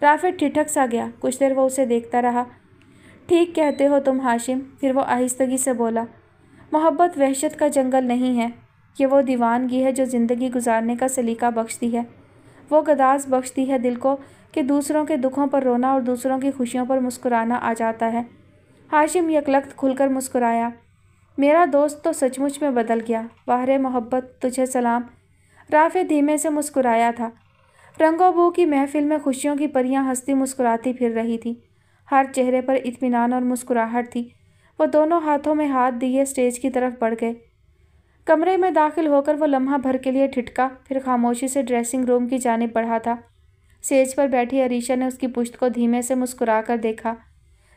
राफ़े ठिठक सा गया। कुछ देर वो उसे देखता रहा। ठीक कहते हो तुम हाशिम। फिर वो आहिस्तगी से बोला, मोहब्बत वहशत का जंगल नहीं है, ये वो दीवानगी है जो ज़िंदगी गुजारने का सलीका बख्शती है। वो गदाज बख्शती है दिल को कि दूसरों के दुखों पर रोना और दूसरों की खुशियों पर मुस्कुराना आ जाता है। हाशिम यकलख्त खुलकर मुस्कुराया। मेरा दोस्त तो सचमुच में बदल गया। वाह रे मोहब्बत, तुझे सलाम। राफ़े धीमे से मुस्कुराया था। रंगों बू की महफिल में खुशियों की परियां हंसती मुस्कुराती फिर रही थी। हर चेहरे पर इत्मीनान और मुस्कुराहट थी। वो दोनों हाथों में हाथ दिए स्टेज की तरफ बढ़ गए। कमरे में दाखिल होकर वो लम्हा भर के लिए ठिठका, फिर खामोशी से ड्रेसिंग रूम की जानिब बढ़ा था। स्टेज पर बैठी अरीशा ने उसकी पुश्त को धीमे से मुस्कुराकर देखा।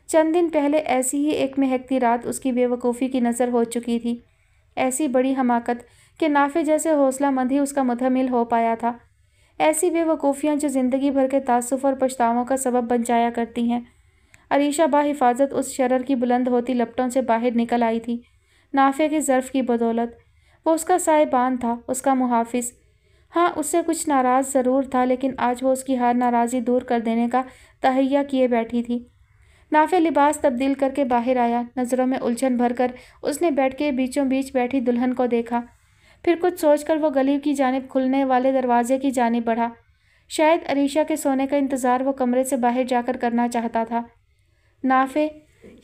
चंद दिन पहले ऐसी ही एक महकती रात उसकी बेवकूफ़ी की नज़र हो चुकी थी। ऐसी बड़ी हमाकत कि नाफे जैसे हौसलामंद ही उसका मुतहम्मिल हो पाया था। ऐसी बेवकूफ़ियाँ जो ज़िंदगी भर के तासुफ़ और पछतावों का सबब बन जाया करती हैं। अरीशा बाहिफाजत उस शरर की बुलंद होती लपटों से बाहर निकल आई थी। नाफे के ज़र्फ़ की बदौलत वो उसका साहिबान था, उसका मुहाफ़िज़। हाँ, उससे कुछ नाराज़ ज़रूर था, लेकिन आज वो उसकी हर नाराज़गी दूर कर देने का तहैया किए बैठी थी। नाफे लिबास तब्दील करके बाहर आया। नज़रों में उलझन भरकर उसने बेड के बीचों बीच बैठी दुल्हन को देखा। फिर कुछ सोचकर वो गली की जानिब खुलने वाले दरवाजे की जानिब बढ़ा। शायद अरीशा के सोने का इंतज़ार वो कमरे से बाहर जाकर करना चाहता था। नाफे,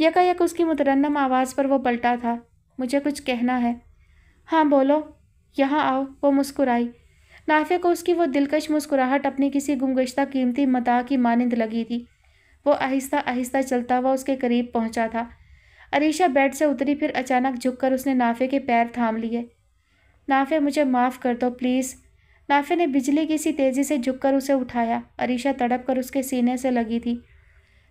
यकायक उसकी मुतरन्नम आवाज़ पर वो पलटा था। मुझे कुछ कहना है। हाँ बोलो, यहाँ आओ। वो मुस्कुराई। नाफे को उसकी वो दिलकश मुस्कुराहट अपनी किसी गुमगश्ता कीमती मता की मानिंद लगी थी। वो आहिस्ता आहिस्ता चलता हुआ उसके करीब पहुंचा था। अरीशा बेड से उतरी, फिर अचानक झुककर उसने नाफे के पैर थाम लिए। नाफे, मुझे माफ़ कर दो प्लीज़। नाफे ने बिजली की सी तेज़ी से झुककर उसे उठाया। अरीशा तड़प कर उसके सीने से लगी थी।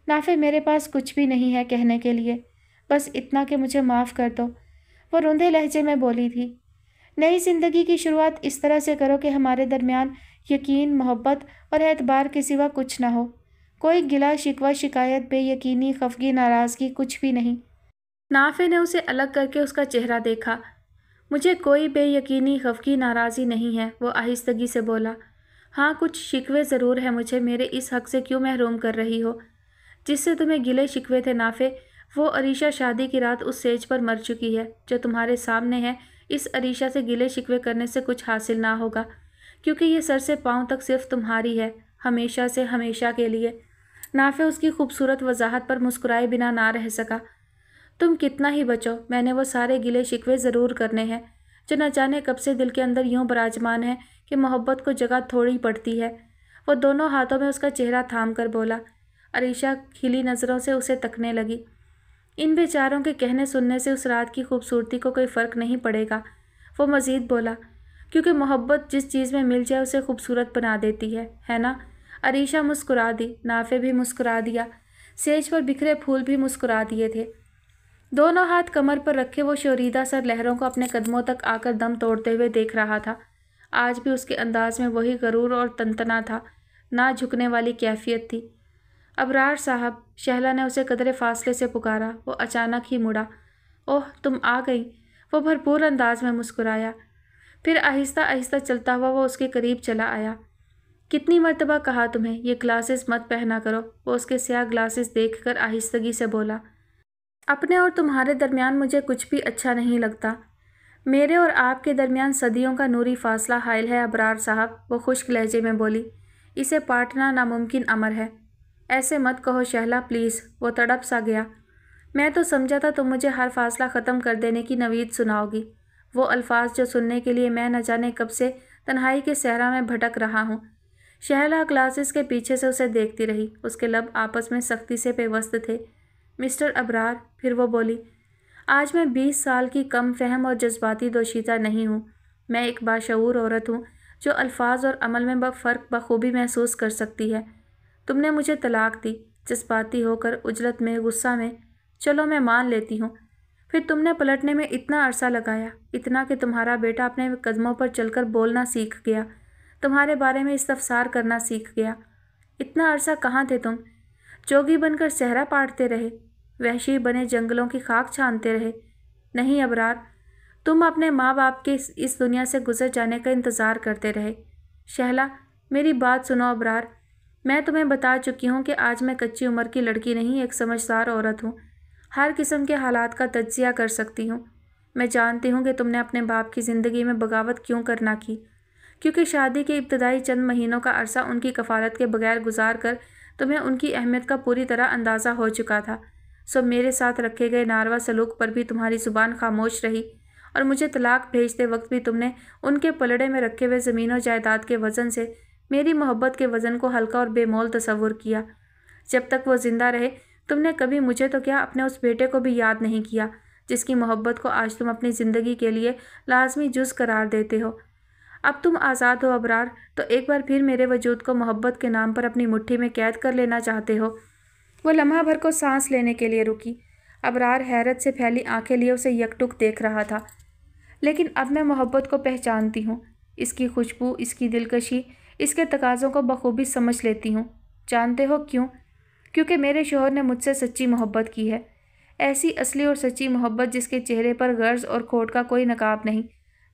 नाफे, मेरे पास कुछ भी नहीं है कहने के लिए, बस इतना कि मुझे माफ़ कर दो। वो रुंधे लहजे में बोली थी। नई ज़िंदगी की शुरुआत इस तरह से करो कि हमारे दरमियान यकीन, मोहब्बत और एतबार के सिवा कुछ ना हो। कोई गिला शिकवा, शिकायत, बेयकीनी, खफगी, नाराज़गी, कुछ भी नहीं। नाफे ने उसे अलग करके उसका चेहरा देखा। मुझे कोई बेयकीनी, खफगी, नाराज़गी नहीं है, वो आहिस्तगी से बोला। हाँ, कुछ शिकवे ज़रूर है मुझे। मेरे इस हक़ से क्यों महरूम कर रही हो जिससे तुम्हें गिले शिकवे थे? नाफे, वो अरीशा शादी की रात उस सेज पर मर चुकी है जो तुम्हारे सामने है। इस अरीशा से गिले शिकवे करने से कुछ हासिल ना होगा, क्योंकि ये सर से पाँव तक सिर्फ तुम्हारी है, हमेशा से हमेशा के लिए। नाफे उसकी खूबसूरत वजाहत पर मुस्कुराए बिना ना रह सका। तुम कितना ही बचो, मैंने वो सारे गिले शिकवे ज़रूर करने हैं जो न जाने कब से दिल के अंदर यूं बराजमान है कि मोहब्बत को जगह थोड़ी पड़ती है। वो दोनों हाथों में उसका चेहरा थाम कर बोला। अरीशा खिली नज़रों से उसे तकने लगी। इन बेचारों के कहने सुनने से उस रात की खूबसूरती को कोई फ़र्क नहीं पड़ेगा, वो मज़ीद बोला, क्योंकि मोहब्बत जिस चीज़ में मिल जाए उसे खूबसूरत बना देती है ना? अरीशा मुस्कुरा दी। नाफे भी मुस्कुरा दिया। सेज पर बिखरे फूल भी मुस्कुरा दिए थे। दोनों हाथ कमर पर रखे वो शोरीदा सर लहरों को अपने कदमों तक आकर दम तोड़ते हुए देख रहा था। आज भी उसके अंदाज में वही गरूर और तनतना था, ना झुकने वाली कैफियत थी। अबरार साहब, शहला ने उसे कदरे फासले से पुकारा। वो अचानक ही मुड़ा। ओह, तुम आ गई। वो भरपूर अंदाज में मुस्कुराया। फिर आहिस्ता आहिस्ता चलता हुआ वो उसके करीब चला आया। कितनी मर्तबा कहा तुम्हें ये ग्लासेस मत पहना करो। वो उसके स्याह ग्लासेस देखकर आहिस्तगी से बोला। अपने और तुम्हारे दरमियान मुझे कुछ भी अच्छा नहीं लगता। मेरे और आपके दरमियान सदियों का नूरी फासला हायल है अबरार साहब, वो खुश्क लहजे में बोली। इसे पाटना नामुमकिन अमर है। ऐसे मत कहो शहला प्लीज़, वो तड़प सा गया। मैं तो समझा था तुम मुझे हर फासला ख़त्म कर देने की नवीद सुनाओगी। वो अल्फाज जो सुनने के लिए मैं न जाने कब से तन्हाई के सहरा में भटक रहा हूँ। शहला ग्लासेस के पीछे से उसे देखती रही। उसके लब आपस में सख्ती से पेवस्त थे। मिस्टर अबरार, फिर वो बोली, आज मैं 20 साल की कम फहम और जज्बाती दोशीता नहीं हूँ। मैं एक बाशऊर औरत हूँ जो अल्फाज और अमल में फ़र्क बखूबी महसूस कर सकती है। तुमने मुझे तलाक दी, जज्बाती होकर, उजलत में, गुस्सा में। चलो मैं मान लेती हूँ। फिर तुमने पलटने में इतना अरसा लगाया, इतना कि तुम्हारा बेटा अपने कदमों पर चलकर बोलना सीख गया, तुम्हारे बारे में इस्तफसार करना सीख गया। इतना अरसा कहाँ थे तुम? जोगी बनकर सहरा पाटते रहे, वहशी बने जंगलों की खाक छानते रहे। नहीं अबरार, तुम अपने माँ बाप के इस दुनिया से गुजर जाने का इंतज़ार करते रहे। शहला, मेरी बात सुनो अबरार। मैं तुम्हें बता चुकी हूँ कि आज मैं कच्ची उम्र की लड़की नहीं, एक समझदार औरत हूँ। हर किस्म के हालात का तज्जिया कर सकती हूँ। मैं जानती हूँ कि तुमने अपने बाप की ज़िंदगी में बगावत क्यों करना की, क्योंकि शादी के इब्तदाई चंद महीनों का अरसा उनकी कफ़ालत के बगैर गुजार कर तुम्हें उनकी अहमियत का पूरी तरह अंदाज़ा हो चुका था। सो मेरे साथ रखे गए नारवा सलूक पर भी तुम्हारी ज़ुबान खामोश रही, और मुझे तलाक भेजते वक्त भी तुमने उनके पलड़े में रखे हुए ज़मीन और जायदाद के वज़न से मेरी मोहब्बत के वज़न को हल्का और बेमोल तस्वुर किया। जब तक वो जिंदा रहे तुमने कभी मुझे तो क्या अपने उस बेटे को भी याद नहीं किया जिसकी मोहब्बत को आज तुम अपनी ज़िंदगी के लिए लाजमी जुज़ करार देते हो। अब तुम आज़ाद हो अबरार, तो एक बार फिर मेरे वजूद को मोहब्बत के नाम पर अपनी मुट्ठी में कैद कर लेना चाहते हो। वो लम्हा भर को सांस लेने के लिए रुकी। अबरार हैरत से फैली आंखें लिए उसे यकटुक देख रहा था। लेकिन अब मैं मोहब्बत को पहचानती हूँ, इसकी खुशबू, इसकी दिलकशी, इसके तकाज़ों को बखूबी समझ लेती हूँ। जानते हो क्यों? क्योंकि मेरे शोहर ने मुझसे सच्ची मोहब्बत की है, ऐसी असली और सच्ची मोहब्बत जिसके चेहरे पर गर्ज और खोट का कोई नकाब नहीं,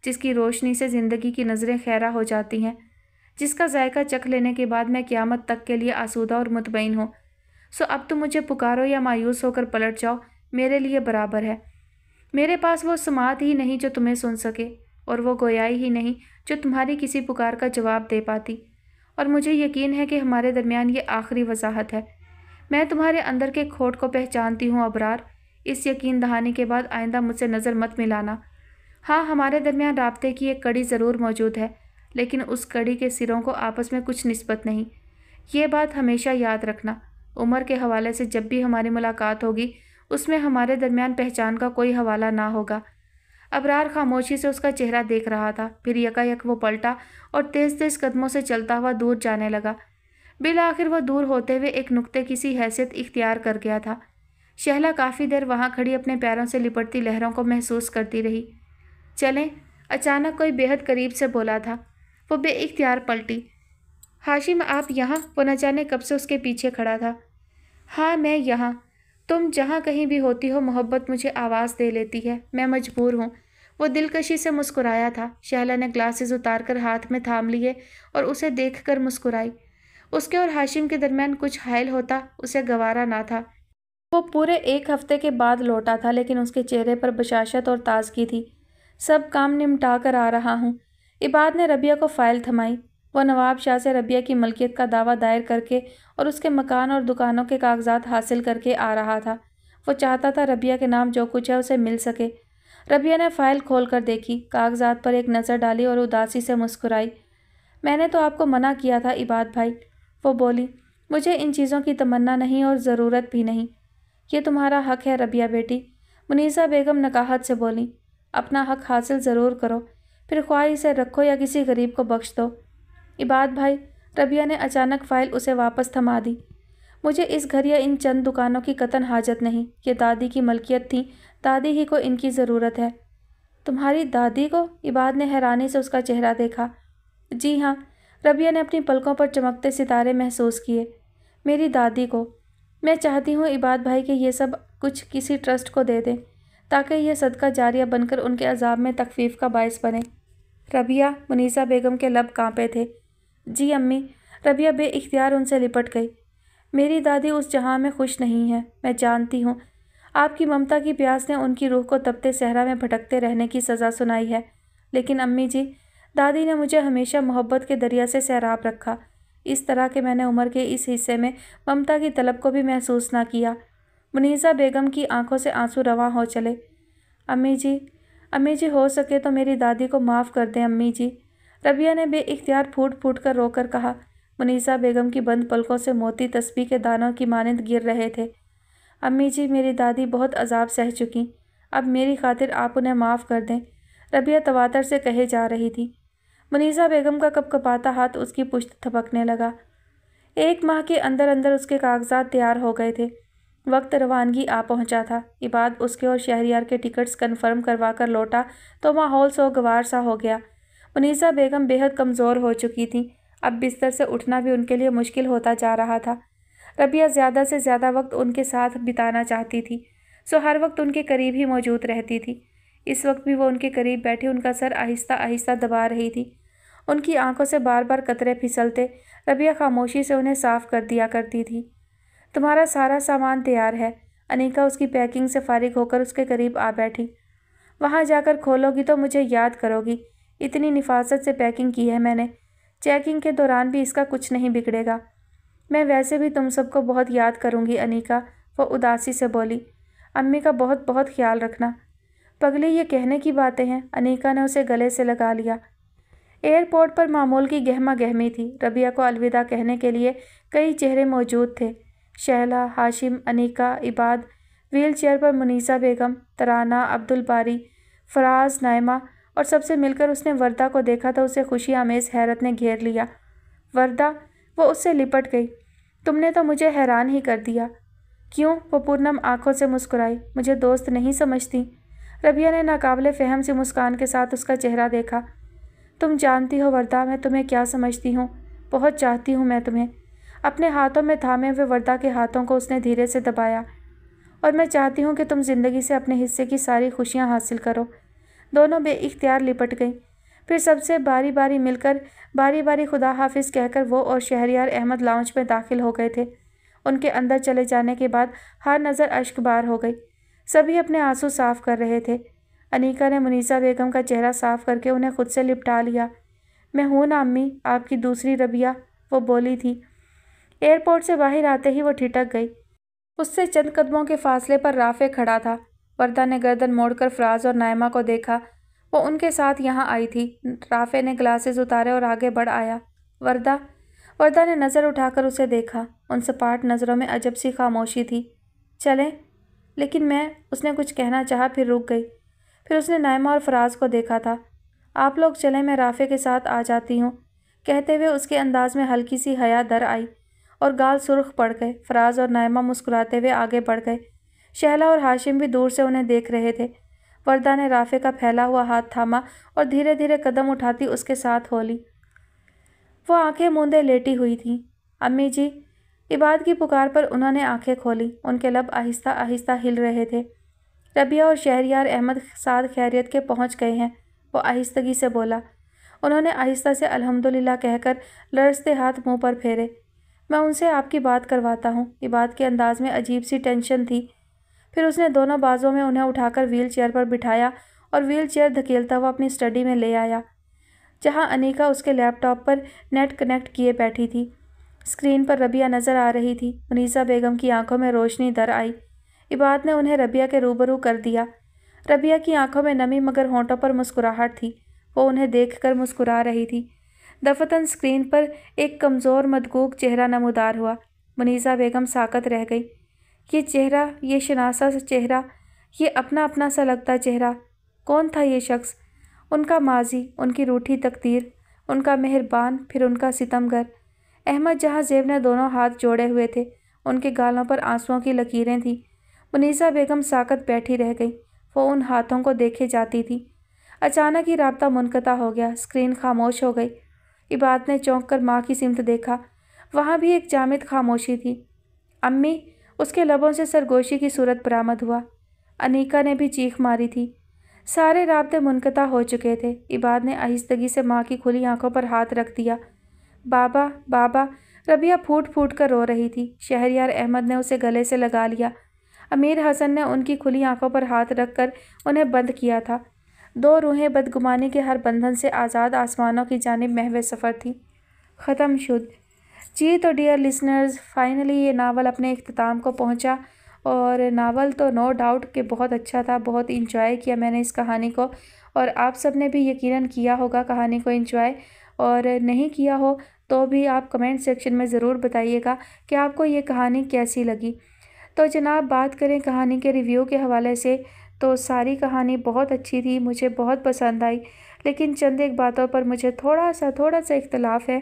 जिसकी रोशनी से ज़िंदगी की नज़रें खैरा हो जाती हैं, जिसका जायका चख लेने के बाद मैं क़यामत तक के लिए आसूदा और मुतमईन हूँ। सो अब तुम मुझे पुकारो या मायूस होकर पलट जाओ, मेरे लिए बराबर है। मेरे पास वो समात ही नहीं जो तुम्हें सुन सके, और वो गोयाई ही नहीं जो तुम्हारी किसी पुकार का जवाब दे पाती। और मुझे यकीन है कि हमारे दरमियान ये आखिरी वजाहत है। मैं तुम्हारे अंदर के खोट को पहचानती हूँ अबरार। इस यकीन दहानी के बाद आइंदा मुझसे नज़र मत मिलाना। हाँ, हमारे दरमियान राब्ते की एक कड़ी ज़रूर मौजूद है, लेकिन उस कड़ी के सिरों को आपस में कुछ निस्बत नहीं। ये बात हमेशा याद रखना। उम्र के हवाले से जब भी हमारी मुलाकात होगी उसमें हमारे दरमियान पहचान का कोई हवाला ना होगा। अबरार खामोशी से उसका चेहरा देख रहा था। फिर यकायक वो पलटा और तेज़ तेज़ कदमों से चलता हुआ दूर जाने लगा। बिल आखिर वह दूर होते हुए एक नुक्ते की सी हैसियत इख्तियार कर गया था। शहला काफ़ी देर वहाँ खड़ी अपने पैरों से लिपटती लहरों को महसूस करती रही। चलें, अचानक कोई बेहद करीब से बोला था। वो बेइख्तियार पलटी। हाशिम, आप यहाँ? वो न जाने कब से उसके पीछे खड़ा था। हाँ, मैं यहाँ। तुम जहाँ कहीं भी होती हो मोहब्बत मुझे आवाज़ दे लेती है, मैं मजबूर हूँ। वो दिलकशी से मुस्कुराया था। शहला ने ग्लासेस उतारकर हाथ में थाम लिए और उसे देखकर मुस्कुराई। उसके और हाशिम के दरमियान कुछ हायल होता उसे गवारा ना था। वो पूरे 1 हफ्ते के बाद लौटा था, लेकिन उसके चेहरे पर बशाशत और ताजगी थी। सब काम निमटा कर आ रहा हूँ। इबाद ने रबिया को फ़ाइल थमाई। वो नवाब शाह से रबिया की मलकियत का दावा दायर करके और उसके मकान और दुकानों के कागजात हासिल करके आ रहा था। वो चाहता था रबिया के नाम जो कुछ है उसे मिल सके। रबिया ने फ़ाइल खोल कर देखी, कागजात पर एक नज़र डाली और उदासी से मुस्कुराई। मैंने तो आपको मना किया था इबाद भाई, वो बोली। मुझे इन चीज़ों की तमन्ना नहीं और ज़रूरत भी नहीं। ये तुम्हारा हक़ है रबिया बेटी, मुनीसा बेगम नकाहत से बोली। अपना हक़ हासिल ज़रूर करो, फिर ख्वाह इसे रखो या किसी गरीब को बख्श दो। इबाद भाई, रबिया ने अचानक फ़ाइल उसे वापस थमा दी। मुझे इस घर या इन चंद दुकानों की कतन हाजत नहीं। ये दादी की मलकियत थी, दादी ही को इनकी ज़रूरत है। तुम्हारी दादी को? इबाद ने हैरानी से उसका चेहरा देखा। जी हाँ, रबिया ने अपनी पलकों पर चमकते सितारे महसूस किए। मेरी दादी को। मैं चाहती हूँ इबाद भाई कि ये सब कुछ किसी ट्रस्ट को दे दें, ताकि यह सदका जारिया बनकर उनके अजाब में तखफीफ का बायस बने। रबिया, मुनीसा बेगम के लब कांपे थे। जी अम्मी। रबिया बेइख्तियार उनसे लिपट गई। मेरी दादी उस जहां में खुश नहीं है, मैं जानती हूँ। आपकी ममता की प्यास ने उनकी रूह को तपते सहरा में भटकते रहने की सज़ा सुनाई है। लेकिन अम्मी जी, दादी ने मुझे हमेशा मोहब्बत के दरिया से सैराब रखा, इस तरह कि मैंने उम्र के इस हिस्से में ममता की तलब को भी महसूस ना किया। मुनीसा बेगम की आंखों से आंसू रवां हो चले। अम्मी जी, हो सके तो मेरी दादी को माफ़ कर दें अम्मी जी, रबिया ने बेइख्तियार फूट फूट कर रोकर कहा। मुनीसा बेगम की बंद पलकों से मोती तस्बीह के दानों की मानिंद गिर रहे थे। अम्मी जी, मेरी दादी बहुत अजाब सह चुकी, अब मेरी खातिर आप उन्हें माफ़ कर दें, रबिया तवातर से कहे जा रही थी। मुनीसा बेगम का कपकपाता हाथ उसकी पुश्त थपकने लगा। 1 माह के अंदर अंदर उसके कागजात तैयार हो गए थे। वक्त रवानगी आ पहुंचा था। इबाद उसके और शहरियार के टिकट्स कन्फर्म करवा कर लौटा तो माहौल सोगवार सा हो गया। मुनीसा बेगम बेहद कमज़ोर हो चुकी थी। अब बिस्तर से उठना भी उनके लिए मुश्किल होता जा रहा था। रबिया ज़्यादा से ज़्यादा वक्त उनके साथ बिताना चाहती थी, सो हर वक्त उनके करीब ही मौजूद रहती थी। इस वक्त भी वो उनके करीब बैठी उनका सर आहिस्ता आहिस्ता दबा रही थी। उनकी आंखों से बार बार कतरे फिसलते रबिया खामोशी से उन्हें साफ़ कर दिया करती थी। तुम्हारा सारा सामान तैयार है। अनीका उसकी पैकिंग से फारिग होकर उसके करीब आ बैठी। वहाँ जाकर खोलोगी तो मुझे याद करोगी, इतनी निफासत से पैकिंग की है मैंने। चेकिंग के दौरान भी इसका कुछ नहीं बिगड़ेगा। मैं वैसे भी तुम सबको बहुत याद करूँगी अनीका, वो उदासी से बोली। अम्मी का बहुत बहुत ख्याल रखना। पगली, ये कहने की बातें हैं। अनीका ने उसे गले से लगा लिया। ایئرپورٹ پر معمول کی گہما گہمی تھی۔ ربیہ کو الوداع کہنے کے لیے کئی چہرے موجود تھے۔ شہلا، ہاشم، انیکا، عباد، ویل چیئر پر منیسا بیگم، ترانہ، عبدالباری، فراز، نائمہ اور سب سے مل کر اس نے وردہ کو دیکھا تو اسے خوشی آمیز حیرت نے گھیر لیا۔ وردہ، وہ اس سے لپٹ گئی۔ تم نے تو مجھے حیران ہی کر دیا۔ کیوں؟ وہ پورنم آنکھوں سے مسکرائی۔ مجھے دوست نہیں سمجھتی؟ ربیہ نے ناقابل فہم سی مسکان کے ساتھ اس کا چہرہ دیکھا۔ تم جانتی ہو وردہ میں تمہیں کیا سمجھتی ہوں؟ بہت چاہتی ہوں میں تمہیں۔ اپنے ہاتھوں میں تھامے ہوئے وردہ کے ہاتھوں کو اس نے دھیرے سے دبایا۔ اور میں چاہتی ہوں کہ تم زندگی سے اپنے حصے کی ساری خوشیاں حاصل کرو۔ دونوں بے اختیار لپٹ گئیں۔ پھر سب سے باری باری مل کر باری باری خدا حافظ کہہ کر وہ اور شہریار احمد لاؤنج میں داخل ہو گئے تھے۔ ان کے اندر چلے جانے کے بعد ہر نظر اشک بار ہو گئی۔ سبھی اپنے آنسو صاف کر رہے تھے۔ انیکا نے منیسا بیگم کا چہرہ صاف کر کے انہیں خود سے لپٹا لیا۔ میں ہوں نا امی، آپ کی دوسری ربیہ، وہ بولی تھی۔ ایئرپورٹ سے باہر آتے ہی وہ ٹھٹک گئی۔ اس سے چند قدموں کے فاصلے پر رافع کھڑا تھا۔ وردہ نے گردن موڑ کر فراز اور نائمہ کو دیکھا۔ وہ ان کے ساتھ یہاں آئی تھی۔ رافع نے گلاسز اتارے اور آگے بڑھ آیا۔ وردہ؟ وردہ نے نظر اٹھا کر اسے دیکھا۔ ان سپاٹ نظروں میں عجب سی خاموشی تھی۔ چلیں؟ لیکن میں، اس نے کچھ کہنا چاہا پھر رک گئی۔ پھر اس نے نائمہ اور فراز کو دیکھا تھا۔ آپ لوگ چلیں، میں رافع کے ساتھ آ جاتی ہوں، کہتے ہوئے اس کے انداز میں ہلکی سی حیا در آئی اور گال سرخ پڑ گئے۔ فراز اور نائمہ مسکراتے ہوئے آگے بڑھ گئے۔ شہلا اور ہاشم بھی دور سے انہیں دیکھ رہے تھے۔ وردہ نے رافع کا پھیلا ہوا ہاتھ تھاما اور دھیرے دھیرے قدم اٹھاتی اس کے ساتھ ہو لی۔ وہ آنکھیں موندے لیٹی ہوئی تھی۔ امی جی، عباد کی پکار پر انہوں نے آنکھیں کھولی۔ ان کے لب آہستہ آہستہ ہل رہے تھے۔ ربیہ اور شہریار احمد سعد خیریت کے پہنچ گئے ہیں، وہ آہستگی سے بولا۔ انہوں نے آہستہ سے الحمدللہ کہہ کر لرزتے ہاتھ منہ پر پھیرے۔ میں ان سے آپ کی بات کرواتا ہوں۔ عباد کے انداز میں عجیب سی ٹینشن تھی۔ پھر اس نے دونوں بازوں میں انہیں اٹھا کر ویل چیئر پر بٹھایا اور ویل چیئر دھکیلتا ہوا اپنی اسٹڈی میں لے آیا، جہاں انیکا اس کے لیپ ٹاپ پر نیٹ کنیکٹ کیے بیٹھی تھی۔ اسکرین پر ربیہ نظر آ رہی تھی۔ منیسا بیگم کی آنکھوں میں روشنی در آئی۔ عباد نے انہیں ربیہ کے روبرو کر دیا۔ ربیہ کی آنکھوں میں نمی مگر ہونٹوں پر مسکراہٹ تھی۔ وہ انہیں دیکھ کر مسکرا رہی تھی۔ دفتن اسکرین پر ایک کمزور مدقوق چہرہ نمودار ہوا۔ منیسا بیگم ساکت رہ گئی۔ یہ چہرہ، یہ شناسا سا چہرہ، یہ اپنا اپنا سا لگتا چہرہ، کون تھا یہ شخص؟ ان کا ماضی، ان کی روٹھی تقدیر، ان کا مہربان پھر ان کا ستمگر۔ احمد جہاں زیب نے دونوں ہاتھ جوڑے ہوئے تھے، ان کے گالوں پر آنسوؤں کی لکیریں تھیں۔ منیسا بیگم ساکت بیٹھی رہ گئی۔ وہ ان ہاتھوں کو دیکھے جاتی تھی۔ اچانک ہی رابطہ منقطع ہو گیا۔ اسکرین خاموش ہو گئی۔ عباد نے چونک کر ماں کی سمت دیکھا۔ وہاں بھی ایک جامد خاموشی تھی۔ امی، اس کے لبوں سے سرگوشی کی صورت برآمد ہوا۔ انیکا نے بھی چیخ ماری تھی۔ سارے رابطے منقطع ہو چکے تھے۔ عباد نے آہستگی سے ماں کی کھلی آنکھوں پر ہاتھ رکھ دیا۔ بابا، بابا، ربیہ پھوٹ پھوٹ کر رو رہی تھی۔ شہریار احمد نے اسے گلے سے لگا لیا۔ امیر حسن نے ان کی کھلی آنکھوں پر ہاتھ رکھ کر انہیں بند کیا تھا۔ دو روحیں بدگمانی کے ہر بندھن سے آزاد آسمانوں کی جانب محو سفر تھی۔ ختم شد۔ جی تو ڈیئر لسنرز، فائنلی یہ ناول اپنے اختتام کو پہنچا، اور ناول تو نو ڈاؤٹ کہ بہت اچھا تھا، بہت انجوائے کیا میں نے اس کہانی کو، اور آپ سب نے بھی یقیناً کیا ہوگا کہانی کو انجوائے، اور نہیں کیا ہو تو بھی آپ کمنٹ سیکشن میں ضرور بتائیے گا کہ آپ کو یہ کہانی کیسی لگی۔ تو جناب، بات کریں کہانی کے ریویو کے حوالے سے، تو ساری کہانی بہت اچھی تھی، مجھے بہت پسند آئی، لیکن چند ایک باتوں پر مجھے تھوڑا سا اختلاف ہے۔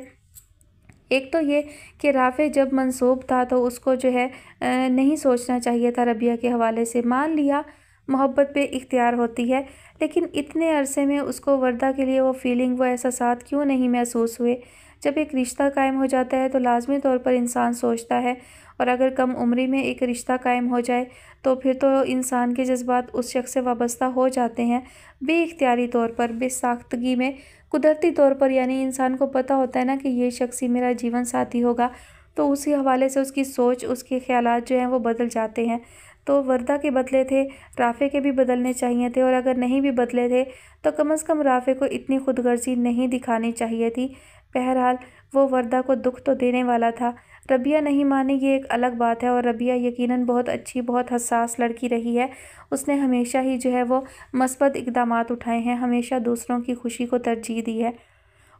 ایک تو یہ کہ رافع جب منسوب تھا تو اس کو جو ہے نہیں سوچنا چاہیے تھا ربیہ کے حوالے سے۔ مان لیا محبت پہ اختیار ہوتی ہے، لیکن اتنے عرصے میں اس کو وردہ کے لیے وہ فیلنگ، وہ احساسات کیوں نہیں محسوس ہوئے؟ جب ایک رشتہ قائم ہو جاتا ہے تو لازمی طور پر انسان سوچتا ہے، اور اگر کم عمری میں ایک رشتہ قائم ہو جائے تو پھر تو انسان کے جذبات اس شخص سے وابستہ ہو جاتے ہیں بے اختیاری طور پر، بے ساختگی میں، قدرتی طور پر۔ یعنی انسان کو پتہ ہوتا ہے نا کہ یہ شخص ہی میرا جیون ساتھی ہوگا، تو اسی حوالے سے اس کی سوچ، اس کے خیالات جو ہیں وہ بدل جاتے ہیں۔ تو وردہ کے بدلے تھے، رافع کے بھی بدلنے چاہیے تھے، اور اگر نہیں بھی بدلے تھے تو کم از کم رافع کو اتنی خود غرضی نہیں دکھانی چاہیے تھی۔ بہرحال وہ وردہ کو دکھ تو دینے والا تھا۔ ربیہ نہیں مانی یہ ایک الگ بات ہے، اور ربیہ یقیناً بہت اچھی، بہت حساس لڑکی رہی ہے۔ اس نے ہمیشہ ہی جو ہے وہ مثبت اقدامات اٹھائے ہیں، ہمیشہ دوسروں کی خوشی کو ترجیح دی ہے،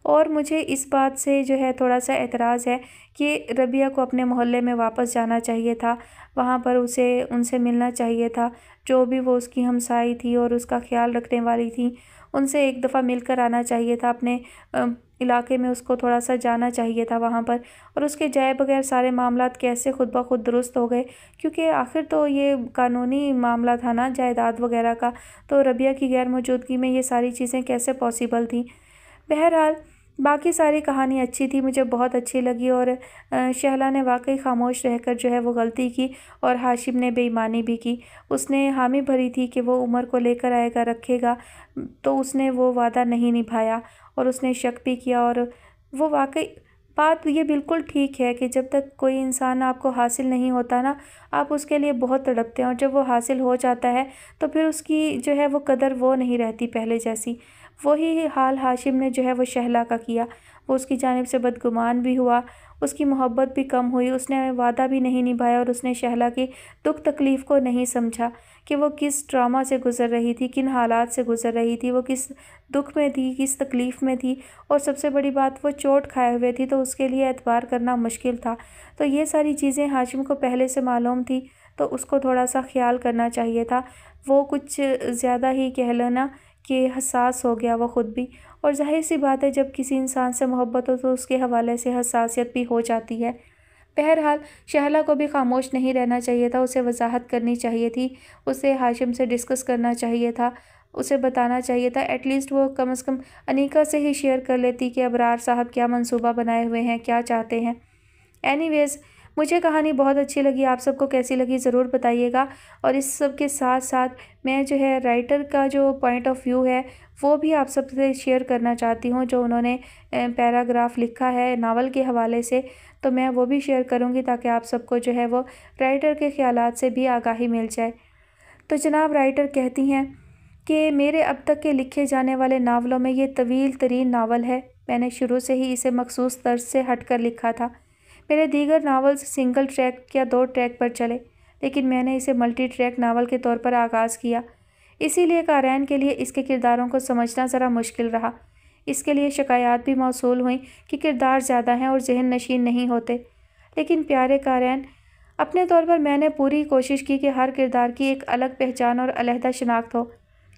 اور مجھے اس بات سے جو ہے تھوڑا سا اعتراض ہے کہ ربیہ کو اپنے محلے میں واپس جانا چاہیے تھا، وہاں پر اسے ان سے ملنا چاہیے تھا، جو بھی وہ اس کی ہمسائی تھی اور اس کا خیال رکھنے والی تھی ان سے ایک دفعہ مل کر آنا چاہیے تھا، اپنے علاقے میں اس کو تھوڑا سا جانا چاہیے تھا وہاں پر۔ اور اس کے جائے بغیر سارے معاملات کیسے خود بخود درست ہو گئے، کیونکہ آخر تو یہ قانونی معاملہ تھا نا جائیداد وغیرہ کا، تو ربیہ کی غیر موجودگی میں یہ ساری چیزیں کیسے پاسیبل تھیں۔ بہرحال باقی ساری کہانی اچھی تھی، مجھے بہت اچھی لگی، اور شہلا نے واقعی خاموش رہ کر جو ہے وہ غلطی کی، اور ہاشم نے بے ایمانی بھی کی۔ اس نے حامی بھری تھی کہ وہ عمر کو لے کر آئے گا، رکھے گا، تو اس نے وہ وعدہ نہیں نبھایا، اور اس نے شک بھی کیا، اور وہ واقعی بات یہ بالکل ٹھیک ہے کہ جب تک کوئی انسان آپ کو حاصل نہیں ہوتا نا، آپ اس کے لیے بہت تڑپتے ہیں، اور جب وہ حاصل ہو جاتا ہے تو پھر اس کی جو ہے وہ قدر وہ نہیں رہتی پہلے جیسی۔ وہی حال ہاشم نے جو ہے وہ شہلا کا کیا، وہ اس کی جانب سے بدگمان بھی ہوا، اس کی محبت بھی کم ہوئی، اس نے وعدہ بھی نہیں نبھایا، اور اس نے شہلا کی دکھ تکلیف کو نہیں سمجھا کہ وہ کس ڈرامہ سے گزر رہی تھی، کن حالات سے گزر رہی تھی، وہ کس دکھ میں تھی، کس تکلیف میں تھی، اور سب سے بڑی بات وہ چوٹ کھائے ہوئے تھی، تو اس کے لیے اعتبار کرنا مشکل تھا۔ تو یہ ساری چیزیں ہاشم کو پہلے سے معلوم تھی، تو اس کو تھوڑا سا خیال کرنا چاہیے تھا، وہ کچھ زیادہ ہی کہہ لینا کہ حساس ہو گیا وہ خود بھی، اور ظاہر سی بات ہے جب کسی انسان سے محبت ہو تو اس کے حوالے سے حساسیت بھی ہو جاتی ہے۔ بہرحال شہلا کو بھی خاموش نہیں رہنا چاہیے تھا، اسے وضاحت کرنی چاہیے تھی، اسے ہاشم سے ڈسکس کرنا چاہیے تھا، اسے بتانا چاہیے تھا، ایٹ لیسٹ وہ کم از کم انیکا سے ہی شیئر کر لیتی کہ ابرار صاحب کیا منصوبہ بنائے ہوئے ہیں، کیا چاہتے ہیں۔ اینی ویز مجھے کہانی بہت اچھی لگی، آپ سب کو کیسی لگی ضرور بتائیے گا، اور اس سب کے ساتھ ساتھ میں جو ہے رائٹر کا جو پوائنٹ آف ویو ہے وہ بھی آپ سب سے شیئر کرنا چاہتی ہوں، جو انہوں نے پیراگراف لکھا ہے ناول کے حوالے سے، تو میں وہ بھی شیئر کروں گی تاکہ آپ سب کو جو ہے وہ رائٹر کے خیالات سے بھی آگاہی مل جائے۔ تو جناب رائٹر کہتی ہیں کہ میرے اب تک کے لکھے جانے والے ناولوں میں یہ طویل ترین ناول ہے، میں نے شروع سے ہی اسے مخصوص طرز سے ہٹ کر لکھا تھا، میرے دیگر ناولز سنگل ٹریک یا 2 ٹریک پر چلے، لیکن میں نے اسے ملٹی ٹریک ناول کے طور پر آغاز کیا، اسی لیے قارئین کے لیے اس کے کرداروں کو سمجھنا ذرا مشکل رہا، اس کے لیے شکایات بھی موصول ہوئیں کہ کردار زیادہ ہیں اور ذہن نشین نہیں ہوتے، لیکن پیارے قارئین اپنے طور پر میں نے پوری کوشش کی کہ ہر کردار کی ایک الگ پہچان اور علیحدہ شناخت ہو،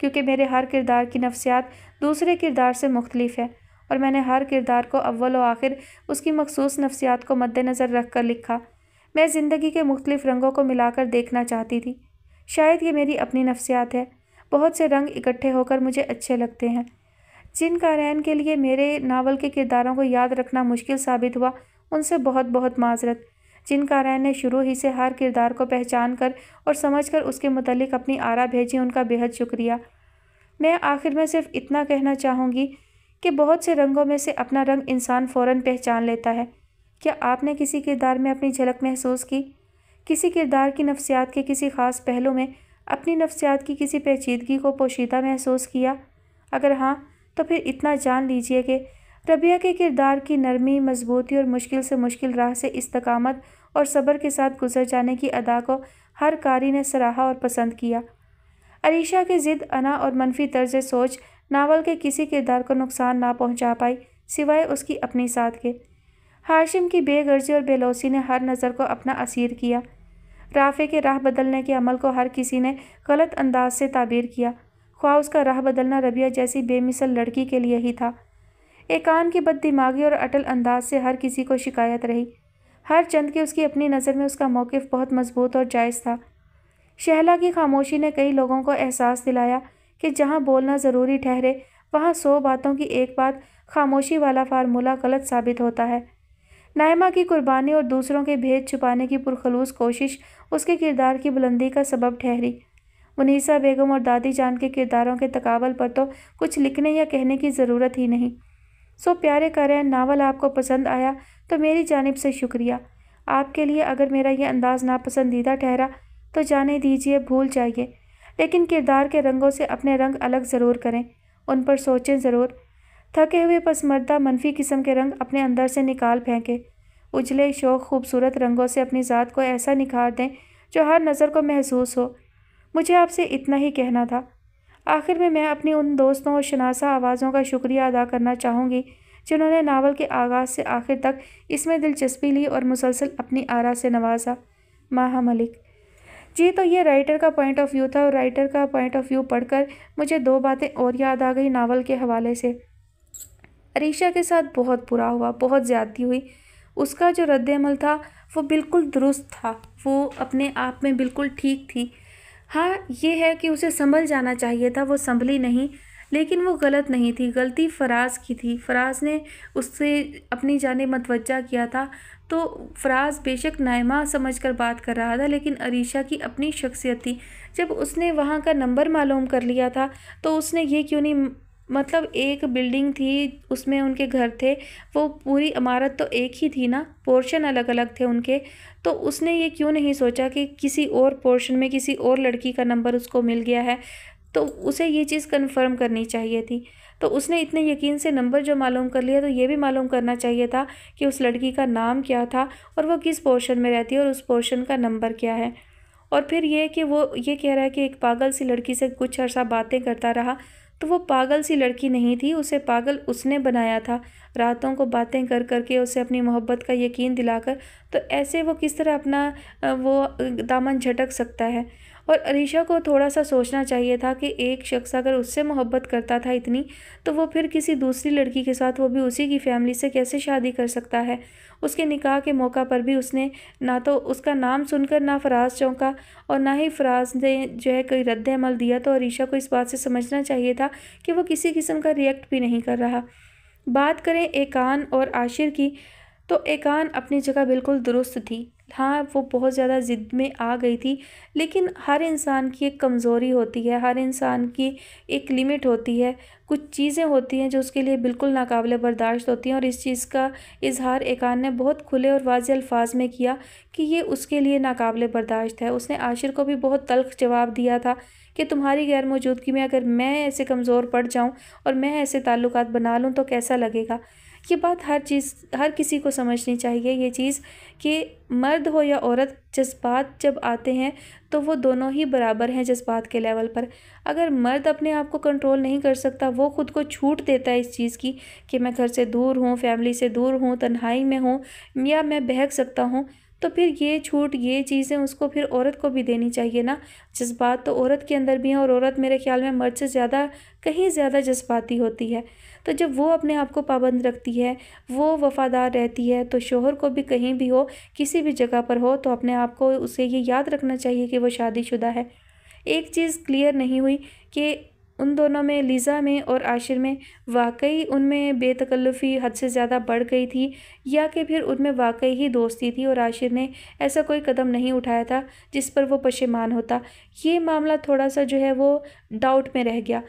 کیونکہ میرے ہر کردار کی نفسیات دوسرے کردار سے مختلف ہے، اور میں نے ہر کردار کو اول و آخر اس کی مخصوص نفسیات کو مد نظر رکھ کر لکھا، میں زندگی کے مختلف رنگوں کو ملا کر دیکھنا چاہتی تھی، شاید یہ میری اپنی نفسیات ہے، بہت سے رنگ اکٹھے ہو کر مجھے اچھے لگتے ہیں۔ جن قارئین کے لیے میرے ناول کے کرداروں کو یاد رکھنا مشکل ثابت ہوا ان سے بہت بہت معذرت، جن قارئین نے شروع ہی سے ہر کردار کو پہچان کر اور سمجھ کر اس کے متعلق اپنی آرا بھیجی، ان کا بےحد شکریہ۔ میں آخر میں صرف اتنا کہنا چاہوں گی کہ بہت سے رنگوں میں سے اپنا رنگ انسان فوراً پہچان لیتا ہے۔ کیا آپ نے کسی کردار میں اپنی جھلک محسوس کی؟ کسی کردار کی نفسیات کے کسی خاص پہلو میں اپنی نفسیات کی کسی پیچیدگی کو پوشیدہ محسوس کیا؟ اگر ہاں تو پھر اتنا جان لیجئے کہ ربیہ کے کردار کی نرمی، مضبوطی اور مشکل سے مشکل راہ سے استقامت اور صبر کے ساتھ گزر جانے کی ادا کو ہر قاری نے سراہا اور پسند کیا۔ عریشہ کی ضد، انا اور منفی طرز سوچ ناول کے کسی کردار کو نقصان نہ پہنچا پائی سوائے اس کی اپنی ساکھ کے۔ ہاشم کی بے غرضی اور بے لوثی نے ہر نظر کو اپنا اسیر کیا۔ رافع کے راہ بدلنے کے عمل کو ہر کسی نے غلط انداز سے تعبیر کیا، خواہ اس کا راہ بدلنا ربیہ جیسی بے مثل لڑکی کے لیے ہی تھا۔ ایقان کی بد دماغی اور اٹل انداز سے ہر کسی کو شکایت رہی، ہر چند کی اس کی اپنی نظر میں اس کا موقف بہت مضبوط اور جائز تھا۔ شہلا کی خاموشی نے کئی لوگوں کو احساس دلایا کہ جہاں بولنا ضروری ٹھہرے وہاں 100 باتوں کی ایک بات خاموشی والا فارمولہ غلط ثابت ہوتا ہے۔ نائمہ کی قربانی اور دوسروں کے بھید چھپانے کی پرخلوص کوشش اس کے کردار کی بلندی کا سبب ٹھہری۔ منیسہ بیگم اور دادی جان کے کرداروں کے تقابل پر تو کچھ لکھنے یا کہنے کی ضرورت ہی نہیں۔ سو پیارے قارئین، ناول آپ کو پسند آیا تو میری جانب سے شکریہ۔ آپ کے لیے اگر میرا یہ انداز ناپسندیدہ ٹھہرا تو جانے دیجیے، بھول جائیے، لیکن کردار کے رنگوں سے اپنے رنگ الگ ضرور کریں، ان پر سوچیں ضرور۔ تھکے ہوئے پسماندہ منفی قسم کے رنگ اپنے اندر سے نکال پھینکیں، اجلے شوخ خوبصورت رنگوں سے اپنی ذات کو ایسا نکھار دیں جو ہر نظر کو محسوس ہو۔ مجھے آپ سے اتنا ہی کہنا تھا۔ آخر میں اپنی ان دوستوں اور شناسہ آوازوں کا شکریہ ادا کرنا چاہوں گی जिन्होंने नावल के आगाज़ से आखिर तक इसमें दिलचस्पी ली और मुसलसल अपनी आरा से नवाजा। माहा मलिक: जी, तो ये राइटर का पॉइंट ऑफ व्यू था, और राइटर का पॉइंट ऑफ व्यू पढ़कर मुझे 2 बातें और याद आ गई नावल के हवाले से। अरीशा के साथ बहुत बुरा हुआ, बहुत ज़्यादती हुई। उसका जो रद्द-ए-अमल था वो बिल्कुल दुरुस्त था, वो अपने आप में बिल्कुल ठीक थी। हाँ, ये है कि उसे संभल जाना चाहिए था, वो संभली नहीं, लेकिन वो गलत नहीं थी, गलती फराज की थी। फराज ने उससे अपनी जानिब मतवज्जा किया था, तो फराज बेशक नाइमा समझकर बात कर रहा था, लेकिन अरीशा की अपनी शख्सियत थी। जब उसने वहाँ का नंबर मालूम कर लिया था तो उसने ये क्यों नहीं, मतलब एक बिल्डिंग थी, उसमें उनके घर थे, वो पूरी इमारत तो एक ही थी ना, पोर्शन अलग अलग थे उनके, तो उसने ये क्यों नहीं सोचा कि किसी और पोर्शन में किसी और लड़की का नंबर उसको मिल गया है, तो उसे ये चीज़ कन्फर्म करनी चाहिए थी। तो उसने इतने यकीन से नंबर जो मालूम कर लिया, तो ये भी मालूम करना चाहिए था कि उस लड़की का नाम क्या था और वो किस पोर्शन में रहती है और उस पोर्शन का नंबर क्या है। और फिर ये कि वो ये कह रहा है कि एक पागल सी लड़की से कुछ अर्सा बातें करता रहा, तो वो पागल सी लड़की नहीं थी, उसे पागल उसने बनाया था, रातों को बातें कर कर के उसे अपनी मोहब्बत का यकीन दिलाकर। तो ऐसे वो किस तरह अपना वो दामन झटक सकता है। और अरीशा को थोड़ा सा सोचना चाहिए था कि एक शख्स अगर उससे मोहब्बत करता था इतनी, तो वो फिर किसी दूसरी लड़की के साथ, वो भी उसी की फैमिली से, कैसे शादी कर सकता है। उसके निकाह के मौका पर भी उसने ना तो उसका नाम सुनकर ना फराज चौंका और ना ही फराज ने जो है कोई रद्द अमल दिया। तो अरीशा को इस बात से समझना चाहिए था कि वो किसी किस्म का रिएक्ट भी नहीं कर रहा। बात करें एकान और आशिर की, तो एकान अपनी जगह बिल्कुल दुरुस्त थी। हाँ, वो बहुत ज़्यादा ज़िद में आ गई थी, लेकिन हर इंसान की एक कमज़ोरी होती है, हर इंसान की एक लिमिट होती है। कुछ चीज़ें होती हैं जो उसके लिए बिल्कुल नाकाबिले बर्दाश्त होती हैं, और इस चीज़ का इजहार एकान ने बहुत खुले और वाज़ेह अल्फाज में किया कि ये उसके लिए नाकाबिले बर्दाश्त है। उसने आशिर को भी बहुत तल्ख़ जवाब दिया था कि तुम्हारी गैर मौजूदगी में अगर मैं ऐसे कमज़ोर पड़ जाऊँ और मैं ऐसे ताल्लुकात बना लूँ तो कैसा लगेगा। ये बात हर किसी को समझनी चाहिए, ये चीज़ कि मर्द हो या औरत, जज्बात जब आते हैं तो वो दोनों ही बराबर हैं जज्बात के लेवल पर। अगर मर्द अपने आप को कंट्रोल नहीं कर सकता, वो ख़ुद को छूट देता है इस चीज़ की कि मैं घर से दूर हूँ, फैमिली से दूर हूँ, तन्हाई में हूँ, या मैं बहक सकता हूँ, तो फिर ये छूट, ये चीज़ें उसको फिर औरत को भी देनी चाहिए ना। जज्बात तो औरत के अंदर भी हैं, और औरत मेरे ख़्याल में मर्द से ज़्यादा, कहीं ज़्यादा जज्बाती होती है। तो जब वो अपने आप को पाबंद रखती है, वो वफ़ादार रहती है, तो शौहर को भी कहीं भी हो, किसी भी जगह पर हो, तो अपने आप को उसे ये याद रखना चाहिए कि वो शादीशुदा है। एक चीज़ क्लियर नहीं हुई कि उन दोनों में, लीज़ा में और आशिर में, वाकई उनमें बेतकल्लुफ़ी हद से ज़्यादा बढ़ गई थी, या कि फिर उनमें वाकई ही दोस्ती थी और आशिर ने ऐसा कोई कदम नहीं उठाया था जिस पर वो पशेमान होता। ये मामला थोड़ा सा जो है वो डाउट में रह गया।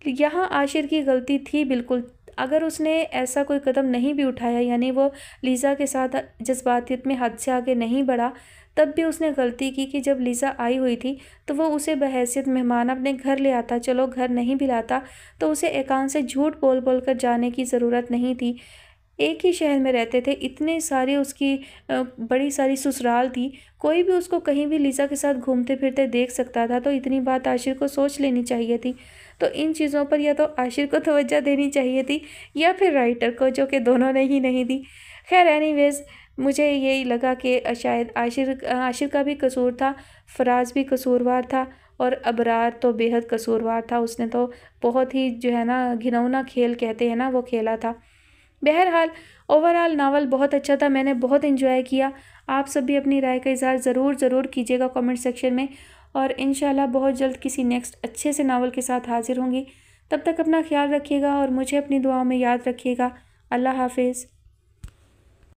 यहाँ आशिर की गलती थी बिल्कुल। अगर उसने ऐसा कोई कदम नहीं भी उठाया, यानी वो लीज़ा के साथ जज्बातियत में हद से आगे नहीं बढ़ा, तब भी उसने गलती की कि जब लीज़ा आई हुई थी तो वो उसे बहैसियत मेहमान अपने घर ले आता। चलो घर नहीं भी लाता तो उसे एकांत से झूठ बोल बोल कर जाने की ज़रूरत नहीं थी। एक ही शहर में रहते थे, इतने सारे उसकी बड़ी सारी ससुराल थी, कोई भी उसको कहीं भी लीज़ा के साथ घूमते फिरते देख सकता था। तो इतनी बात आशिर को सोच लेनी चाहिए थी। तो इन चीज़ों पर या तो आशिर को तवज्जो देनी चाहिए थी, या फिर राइटर को, जो कि दोनों ने ही नहीं दी। खैर एनीवेज़, मुझे यही लगा कि शायद आशिर का भी कसूर था, फराज भी कसूरवार था, और अबरार तो बेहद कसूरवार था। उसने तो बहुत ही जो है ना घिनौना खेल कहते हैं ना, वो खेला था। बहरहाल ओवरऑल नावल बहुत अच्छा था, मैंने बहुत एंजॉय किया। आप सब भी अपनी राय का इज़हार ज़रूर कीजिएगा कमेंट सेक्शन में, और इंशाल्लाह बहुत जल्द किसी नेक्स्ट अच्छे से नावल के साथ हाजिर होंगी। तब तक अपना ख्याल रखिएगा और मुझे अपनी दुआओं में याद रखिएगा। अल्लाह हाफिज़।